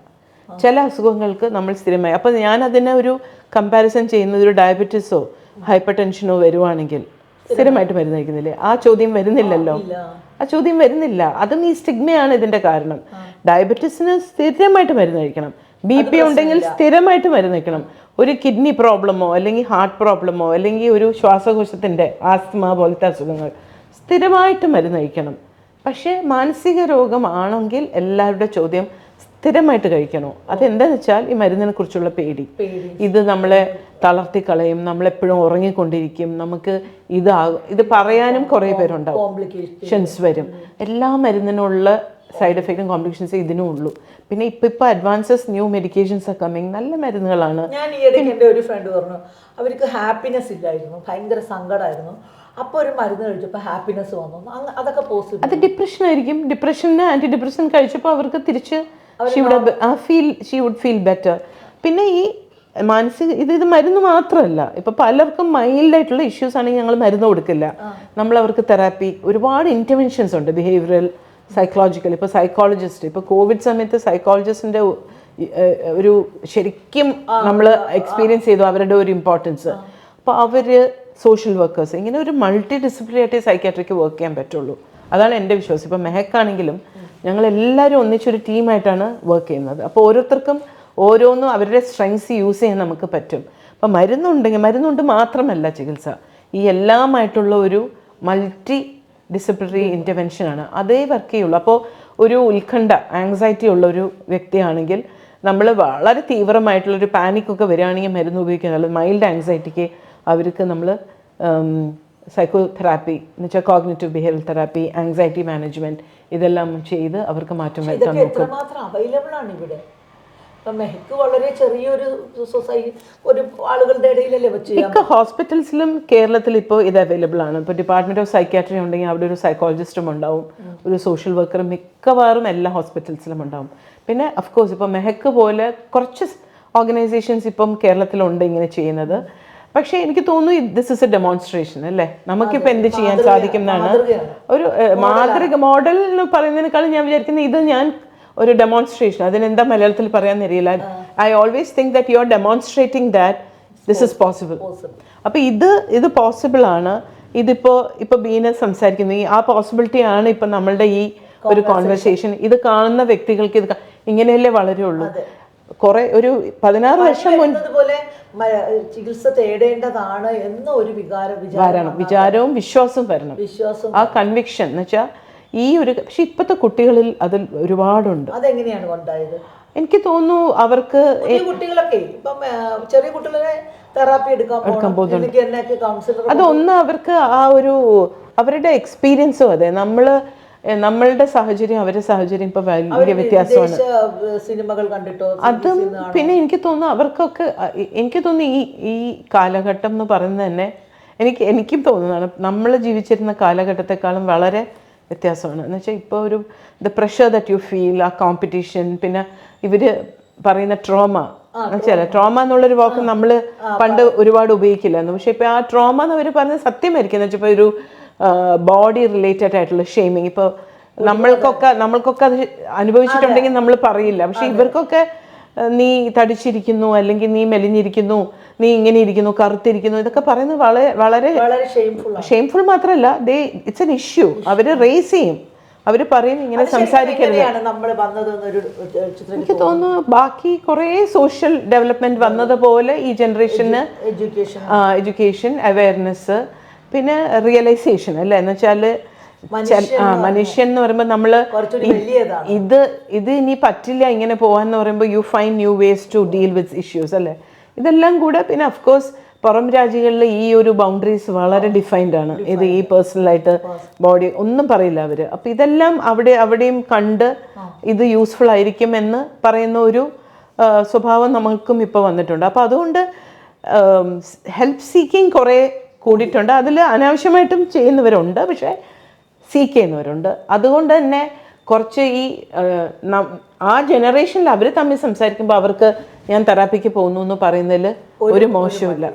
ചില അസുഖങ്ങൾക്ക് നമ്മൾ സ്ഥിരമായി, അപ്പോൾ ഞാനതിനെ ഒരു കമ്പാരിസൺ ചെയ്യുന്നത് ഒരു ഡയബറ്റീസോ ഹൈപ്പർ ടെൻഷനോ വരുവാണെങ്കിൽ സ്ഥിരമായിട്ട് മരുന്ന് കഴിക്കുന്നില്ലേ? ആ ചോദ്യം വരുന്നില്ലല്ലോ. ആ ചോദ്യം വരുന്നില്ല. അതും ഈ സ്റ്റിഗ്മയാണ് ഇതിൻ്റെ കാരണം. ഡയബറ്റീസിന് സ്ഥിരമായിട്ട് മരുന്ന് കഴിക്കണം. BP ഉണ്ടെങ്കിൽ സ്ഥിരമായിട്ട് മരുന്ന് കഴിക്കണം. ഒരു കിഡ്നി പ്രോബ്ലമോ അല്ലെങ്കിൽ ഹാർട്ട് പ്രോബ്ലമോ അല്ലെങ്കിൽ ഒരു ശ്വാസകോശത്തിൻ്റെ ആസ്തമ പോലത്തെ അസുഖങ്ങൾ സ്ഥിരമായിട്ട് മരുന്ന് കഴിക്കണം. പക്ഷേ മാനസിക രോഗമാണെങ്കിൽ എല്ലാവരുടെ ചോദ്യം സ്ഥിരമായിട്ട് കഴിക്കണോ? അതെന്താണെന്ന് വെച്ചാൽ ഈ മരുന്നിനെ കുറിച്ചുള്ള പേടി. ഇത് നമ്മളെ തളർത്തിക്കളയും, നമ്മളെപ്പോഴും ഉറങ്ങിക്കൊണ്ടിരിക്കും, നമുക്ക് ഇത് പറയാനും കുറേ പേരുണ്ടാവും, കോംപ്ലിക്കേഷൻസ് വരും. എല്ലാ മരുന്നിനുള്ള സൈഡ് എഫക്റ്റും കോംപ്ലിക്കേഷൻസ് ഇതിനും ഉള്ളൂ. പിന്നെ ഇപ്പൊ അഡ്വാൻസസ് ന്യൂ മെഡിക്കേഷൻസ് ഒക്കെ കമ്മിങ്, നല്ല മരുന്നുകളാണ്. ഞാൻ ഈയിടയ്ക്ക് എൻ്റെ ഒരു ഫ്രണ്ട് പറഞ്ഞു അവർക്ക് ഹാപ്പിനെസ് ഇല്ലായിരുന്നു, ഭയങ്കര സങ്കടമായിരുന്നു. അപ്പോൾ ഒരു മരുന്ന് കഴിച്ചപ്പോൾ ഹാപ്പിനെസ് വന്നു. അതൊക്കെ പോസിബിൾ. അത് ഡിപ്രഷൻ ആയിരിക്കും. ഡിപ്രഷന് ആൻറ്റി ഡിപ്രഷൻ കഴിച്ചപ്പോൾ അവർക്ക് തിരിച്ച് ഷീ വുഡ് ഫീൽ ബെറ്റർ. പിന്നെ ഈ മാനസിക ഇത് മരുന്ന് മാത്രമല്ല, ഇപ്പം പലർക്കും മൈൽഡായിട്ടുള്ള ഇഷ്യൂസ് ആണെങ്കിൽ ഞങ്ങൾ മരുന്ന് കൊടുക്കില്ല. നമ്മൾ അവർക്ക് തെറാപ്പി, ഒരുപാട് ഇൻ്റർവെൻഷൻസ് ഉണ്ട്, ബിഹേവിയറൽ, സൈക്കോളജിക്കൽ. ഇപ്പോൾ സൈക്കോളജിസ്റ്റ്, ഇപ്പോൾ കോവിഡ് സമയത്ത് സൈക്കോളജിസ്റ്റിൻ്റെ ഒരു ശരിക്കും നമ്മൾ എക്സ്പീരിയൻസ് ചെയ്തു അവരുടെ ഒരു ഇമ്പോർട്ടൻസ്. അപ്പോൾ അവർ സോഷ്യൽ വർക്കേഴ്സ്, ഇങ്ങനെ ഒരു മൾട്ടി ഡിസിപ്ലിനറി ആയിട്ട് സൈക്യാട്രിക്ക് വർക്ക് ചെയ്യാൻ പറ്റുള്ളൂ. അതാണ് എൻ്റെ വിശ്വാസം. ഇപ്പോൾ മെഹക്കാണെങ്കിലും ഞങ്ങളെല്ലാവരും ഒന്നിച്ചൊരു ടീമായിട്ടാണ് വർക്ക് ചെയ്യുന്നത്. അപ്പോൾ ഓരോരുത്തർക്കും ഓരോന്നും അവരുടെ സ്ട്രെങ്സ് യൂസ് ചെയ്യാൻ നമുക്ക് പറ്റും. അപ്പോൾ മരുന്നുണ്ട് മാത്രമല്ല ചികിത്സ, ഈ എല്ലാമായിട്ടുള്ള ഒരു മൾട്ടി ഡിസിപ്ലിനറി ഇൻ്റർവെൻഷനാണ്, അതേ വർക്ക് ചെയ്യുള്ളൂ. അപ്പോൾ ഒരു ഉത്കണ്ഠ, ആങ്സൈറ്റി ഉള്ള ഒരു വ്യക്തിയാണെങ്കിൽ നമ്മൾ വളരെ തീവ്രമായിട്ടുള്ളൊരു പാനിക്കൊക്കെ വരികയാണെങ്കിൽ മരുന്ന് ഉപയോഗിക്കുന്നത് മൈൽഡ് ആങ്സൈറ്റിക്ക് അവർക്ക് നമ്മൾ സൈക്കോതെറാപ്പി എന്ന് വെച്ചാൽ cognitive behaviour therapy, anxiety management ഇതെല്ലാം ചെയ്ത് അവർക്ക് മാറ്റം വരുത്താൻ നോക്കും. എത്രമാത്രം അവൈലബിൾ ആണ് ഇവിടെ. ഇപ്പം മെഹക്ക് വളരെ ചെറിയൊരു സൊസൈറ്റി, ഒരു ആളുകളുടെ ഇടയിലല്ലേ വെച്ച് മിക്ക ഹോസ്പിറ്റൽസിലും കേരളത്തിൽ ഇപ്പോൾ ഇത് അവൈലബിൾ ആണ്. ഇപ്പോൾ ഡിപ്പാർട്ട്മെൻറ്റ് ഓഫ് സൈക്യാട്രി ഉണ്ടെങ്കിൽ അവിടെ ഒരു സൈക്കോളജിസ്റ്റും ഉണ്ടാവും, ഒരു സോഷ്യൽ വർക്കറും മിക്കവാറും എല്ലാ ഹോസ്പിറ്റൽസിലും ഉണ്ടാവും. പിന്നെ അഫ്കോഴ്സ് ഇപ്പോൾ മെഹക്ക് പോലെ കുറച്ച് ഓർഗനൈസേഷൻസ് ഇപ്പം കേരളത്തിലുണ്ട് ഇങ്ങനെ ചെയ്യുന്നത്. പക്ഷേ എനിക്ക് തോന്നുന്നു ദിസ് ഇസ് എ ഡെമോൺസ്ട്രേഷൻ അല്ലേ, നമുക്കിപ്പോൾ എന്ത് ചെയ്യാൻ സാധിക്കും എന്നാണ് ഒരു മാതൃക. മോഡൽ എന്ന് പറയുന്നതിനേക്കാളും ഞാൻ വിചാരിക്കുന്നത് ഇത് ഞാൻ ഒരു ഡെമോൺസ്ട്രേഷൻ, അതിനെന്താ മലയാളത്തിൽ പറയാന്നറിയില്ല. I always think that you are demonstrating that this is possible. അപ്പോൾ ഇത് പോസിബിൾ ആണ്. ഇപ്പോൾ ബീന സംസാരിക്കുന്നത് ആ പോസിബിലിറ്റി ആണ് ഇപ്പം നമ്മളുടെ ഈ ഒരു കോൺവെർസേഷൻ. ഇത് കാണുന്ന വ്യക്തികൾക്ക് ഇത് ഇങ്ങനെയല്ലേ വളരുള്ളൂ. കുറെ ഒരു 16 വർഷം മുൻപോലെ ചികിത്സ തേടേണ്ടതാണ് എന്ന ഒരു വിചാരവും വിശ്വാസവും വരണം. ആ കൺവിക്ഷൻ എന്ന് വെച്ചാൽ ഈ ഒരു, പക്ഷെ ഇപ്പോഴത്തെ കുട്ടികളിൽ അതിൽ ഒരുപാടുണ്ട്. അതെങ്ങനെയാണ് ഉണ്ടായത്? എനിക്ക് തോന്നുന്നു അവർക്ക് കുട്ടികളൊക്കെ ഇപ്പം ചെറിയ കുട്ടികളെ തെറാപ്പി എടുക്കാൻ പോകുന്നുണ്ട്. അതൊന്ന് അവർക്ക് ആ ഒരു അവരുടെ എക്സ്പീരിയൻസും അതെ, നമ്മളുടെ സാഹചര്യം അവരുടെ സാഹചര്യം ഇപ്പൊ വലിയ വ്യത്യാസമാണ്. സിനിമകൾ കണ്ടിട്ടോ അതും പിന്നെ എനിക്ക് തോന്നുന്നു അവർക്കൊക്കെ, എനിക്ക് തോന്നുന്നു ഈ കാലഘട്ടം എന്ന് പറയുന്നത് തന്നെ എനിക്കും തോന്നുന്നതാണ് നമ്മൾ ജീവിച്ചിരുന്ന കാലഘട്ടത്തെക്കാളും വളരെ വ്യത്യാസമാണ്. എന്ന് വെച്ചാൽ ഇപ്പോൾ ഒരു the pressure that you feel, ആ കോമ്പറ്റീഷൻ, പിന്നെ ഇവർ പറയുന്ന ട്രോമ എന്നുള്ളൊരു വാക്ക് നമ്മൾ പണ്ട് ഒരുപാട് ഉപയോഗിക്കില്ലായിരുന്നു. പക്ഷെ ഇപ്പോൾ ആ ട്രോമ എന്ന് അവർ പറഞ്ഞത് സത്യമായിരിക്കും. എന്ന് വെച്ചാൽ ഇപ്പോൾ ഒരു ബോഡി റിലേറ്റഡ് ആയിട്ടുള്ള ഷെയ്മിങ് ഇപ്പോൾ നമ്മൾക്കൊക്കെ അത് അനുഭവിച്ചിട്ടുണ്ടെങ്കിൽ നമ്മൾ പറയില്ല. പക്ഷെ ഇവർക്കൊക്കെ നീ തടിച്ചിരിക്കുന്നു, അല്ലെങ്കിൽ നീ മെലിഞ്ഞിരിക്കുന്നു, നീ ഇങ്ങനെ ഇരിക്കുന്നു, കറുത്തിരിക്കുന്നു, ഇതൊക്കെ പറയുന്നത് വളരെ ഷെയിംഫുൾ മാത്രമല്ല, ഇറ്റ്സ് എൻ ഇഷ്യൂ. അവർ റേസ് ചെയ്യും, അവർ പറയും ഇങ്ങനെ സംസാരിക്കരുത്. എനിക്ക് തോന്നുന്നു ബാക്കി കുറേ സോഷ്യൽ ഡെവലപ്മെന്റ് വന്നതുപോലെ ഈ ജനറേഷന് എഡ്യൂക്കേഷൻ, അവയർനെസ്, പിന്നെ റിയലൈസേഷൻ അല്ലേ. എന്ന് വെച്ചാൽ മനുഷ്യൻ എന്ന് പറയുമ്പോൾ നമ്മൾ ഇത് ഇനി പറ്റില്ല ഇങ്ങനെ പോകാന്ന് പറയുമ്പോൾ you find new ways to deal with issues അല്ലേ. ഇതെല്ലാം കൂടെ പിന്നെ അഫ്കോഴ്സ് പുറം രാജ്യങ്ങളിൽ ഈ ഒരു ബൗണ്ടറീസ് വളരെ ഡിഫൈൻഡ് ആണ്. ഇത് ഈ പേഴ്സണലായിട്ട് ബോഡി ഒന്നും പറയില്ല അവർ. അപ്പം ഇതെല്ലാം അവിടെയും കണ്ട് ഇത് യൂസ്ഫുൾ ആയിരിക്കും എന്ന് പറയുന്ന ഒരു സ്വഭാവം നമ്മൾക്കും ഇപ്പോൾ വന്നിട്ടുണ്ട്. അപ്പോൾ അതുകൊണ്ട് ഹെൽപ്പ് സീക്കിങ് കുറേ കൂടിയിട്ടുണ്ട്. അതിൽ അനാവശ്യമായിട്ടും ചെയ്യുന്നവരുണ്ട്, പക്ഷേ സീക്ക് ചെയ്യുന്നവരുണ്ട്. അതുകൊണ്ട് തന്നെ കുറച്ച് ഈ ആ ജനറേഷനിൽ അവർ തമ്മിൽ സംസാരിക്കുമ്പോൾ അവർക്ക് ഞാൻ തെറാപ്പിക്ക് പോകുന്നു എന്ന് പറയുന്നതിൽ ഒരു മോശമില്ല.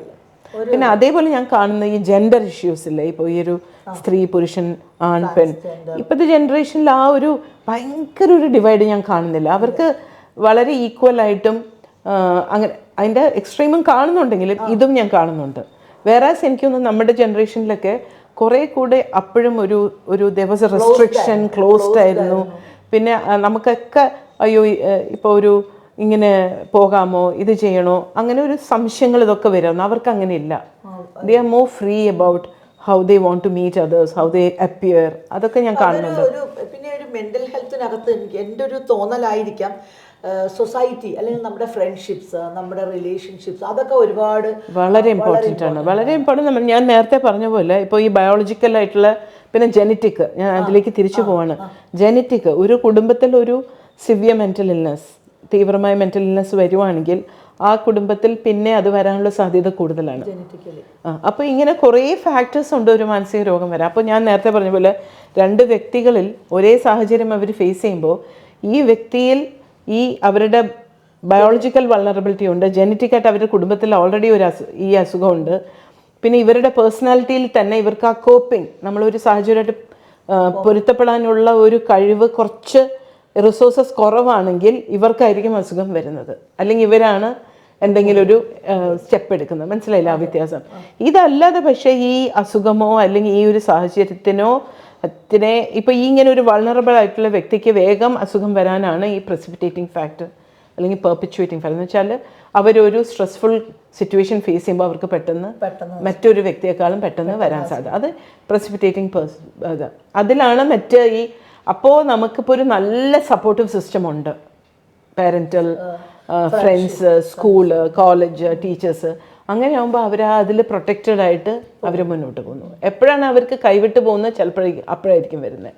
പിന്നെ അതേപോലെ ഞാൻ കാണുന്ന ഈ ജെൻഡർ ഇഷ്യൂസ് ഇല്ലേ, ഇപ്പോൾ ഈ ഒരു സ്ത്രീ പുരുഷൻ ആൺ പെൺ, ഇപ്പോഴത്തെ ജനറേഷനിൽ ആ ഒരു ഭയങ്കര ഒരു ഡിവൈഡ് ഞാൻ കാണുന്നില്ല. അവർക്ക് വളരെ ഈക്വലായിട്ടും അങ്ങനെ അതിൻ്റെ എക്സ്ട്രീമും കാണുന്നുണ്ടെങ്കിലും ഇതും ഞാൻ കാണുന്നുണ്ട്. വേറാസ് എനിക്കൊന്ന് നമ്മുടെ ജനറേഷനിലൊക്കെ കുറേ കൂടെ അപ്പോഴും ഒരു there was a restriction, closed ആയിരുന്നു. പിന്നെ നമുക്കൊക്കെ അയ്യോ ഇപ്പോൾ ഒരു ഇങ്ങനെ പോകാമോ, ഇത് ചെയ്യണോ, അങ്ങനെ ഒരു സംശയങ്ങൾ ഇതൊക്കെ വരുന്നു. അവർക്ക് അങ്ങനെ ഇല്ല. They are more free about how they want to meet others, how they appear. അതൊക്കെ ഞാൻ കാണുന്നുണ്ട്. പിന്നെ ഒരു മെന്റൽ ഹെൽത്തിനകത്ത് എൻ്റെ ഒരു തോന്നലായിരിക്കാം, സൊസൈറ്റി അല്ലെങ്കിൽ നമ്മുടെ ഫ്രണ്ട്ഷിപ്സ്, നമ്മുടെ റിലേഷൻഷിപ്സ്, അതൊക്കെ ഒരുപാട് വളരെ ഇമ്പോർട്ടൻ്റ് ആണ്. വളരെ ഇമ്പോർട്ടൻ്റ്. ഞാൻ നേരത്തെ പറഞ്ഞ പോലെ ഇപ്പോൾ ഈ ബയോളജിക്കൽ ആയിട്ടുള്ള, പിന്നെ ജെനറ്റിക്, ഞാൻ അതിലേക്ക് തിരിച്ചു പോവാണ്. ജെനറ്റിക്, ഒരു കുടുംബത്തിൽ ഒരു സിവിയർ മെൻ്റൽ ഇൽനെസ്, തീവ്രമായ മെൻ്റൽ ഇൽനെസ് വരുവാണെങ്കിൽ ആ കുടുംബത്തിൽ പിന്നെ അത് വരാനുള്ള സാധ്യത കൂടുതലാണ്. അപ്പോൾ ഇങ്ങനെ കുറേ ഫാക്ടേഴ്സ് ഉണ്ട് ഒരു മാനസിക രോഗം വരാം. അപ്പോൾ ഞാൻ നേരത്തെ പറഞ്ഞ പോലെ രണ്ട് വ്യക്തികളിൽ ഒരേ സാഹചര്യം അവർ ഫേസ് ചെയ്യുമ്പോൾ ഈ വ്യക്തിയിൽ ഈ അവരുടെ ബയോളജിക്കൽ വൾണറബിലിറ്റി ഉണ്ട്, ജെനറ്റിക്കായിട്ട് അവരുടെ കുടുംബത്തിൽ ഓൾറെഡി ഈ അസുഖമുണ്ട്, പിന്നെ ഇവരുടെ പേഴ്സണാലിറ്റിയിൽ തന്നെ ഇവർക്ക് ആ കോപ്പിംഗ്, നമ്മളൊരു സാഹചര്യമായിട്ട് പൊരുത്തപ്പെടാനുള്ള ഒരു കഴിവ്, കുറച്ച് റിസോഴ്സസ് കുറവാണെങ്കിൽ ഇവർക്കായിരിക്കും അസുഖം വരുന്നത്. അല്ലെങ്കിൽ ഇവരാണ് എന്തെങ്കിലും ഒരു സ്റ്റെപ്പ് എടുക്കുന്നത്. മനസ്സിലായില്ല ആ വ്യത്യാസം? ഇതല്ലാതെ പക്ഷേ ഈ അസുഖമോ അല്ലെങ്കിൽ ഈ ഒരു സാഹചര്യത്തിനോ ഇപ്പോൾ ഈ ഇങ്ങനെ ഒരു വൾണറബിൾ ആയിട്ടുള്ള വ്യക്തിക്ക് വേഗം അസുഖം വരാനാണ് ഈ പ്രസിപ്പിറ്റേറ്റിംഗ് ഫാക്ടർ അല്ലെങ്കിൽ പെർപ്പിച്വേറ്റിംഗ് ഫാക്ടർ. എന്ന് വെച്ചാൽ അവരൊരു സ്ട്രെസ്ഫുൾ സിറ്റുവേഷൻ ഫേസ് ചെയ്യുമ്പോൾ അവർക്ക് പെട്ടെന്ന് മറ്റൊരു വ്യക്തിയെക്കാളും പെട്ടെന്ന് വരാൻ സാധ്യത. അത് പ്രസിപ്പിറ്റേറ്റിംഗ് അതിലാണ് അപ്പോൾ നമുക്കിപ്പോൾ ഒരു നല്ല സപ്പോർട്ടീവ് സിസ്റ്റം ഉണ്ട്, parental friends, school, college, teachers, അങ്ങനെ ആകുമ്പോൾ അവർ അതിൽ പ്രൊട്ടക്റ്റഡ് ആയിട്ട് അവർ മുന്നോട്ട് പോകുന്നു. എപ്പോഴാണ് അവർക്ക് കൈവിട്ട് പോകുന്നത്? ചിലപ്പോഴേക്കും അപ്പോഴായിരിക്കും വരുന്നത്.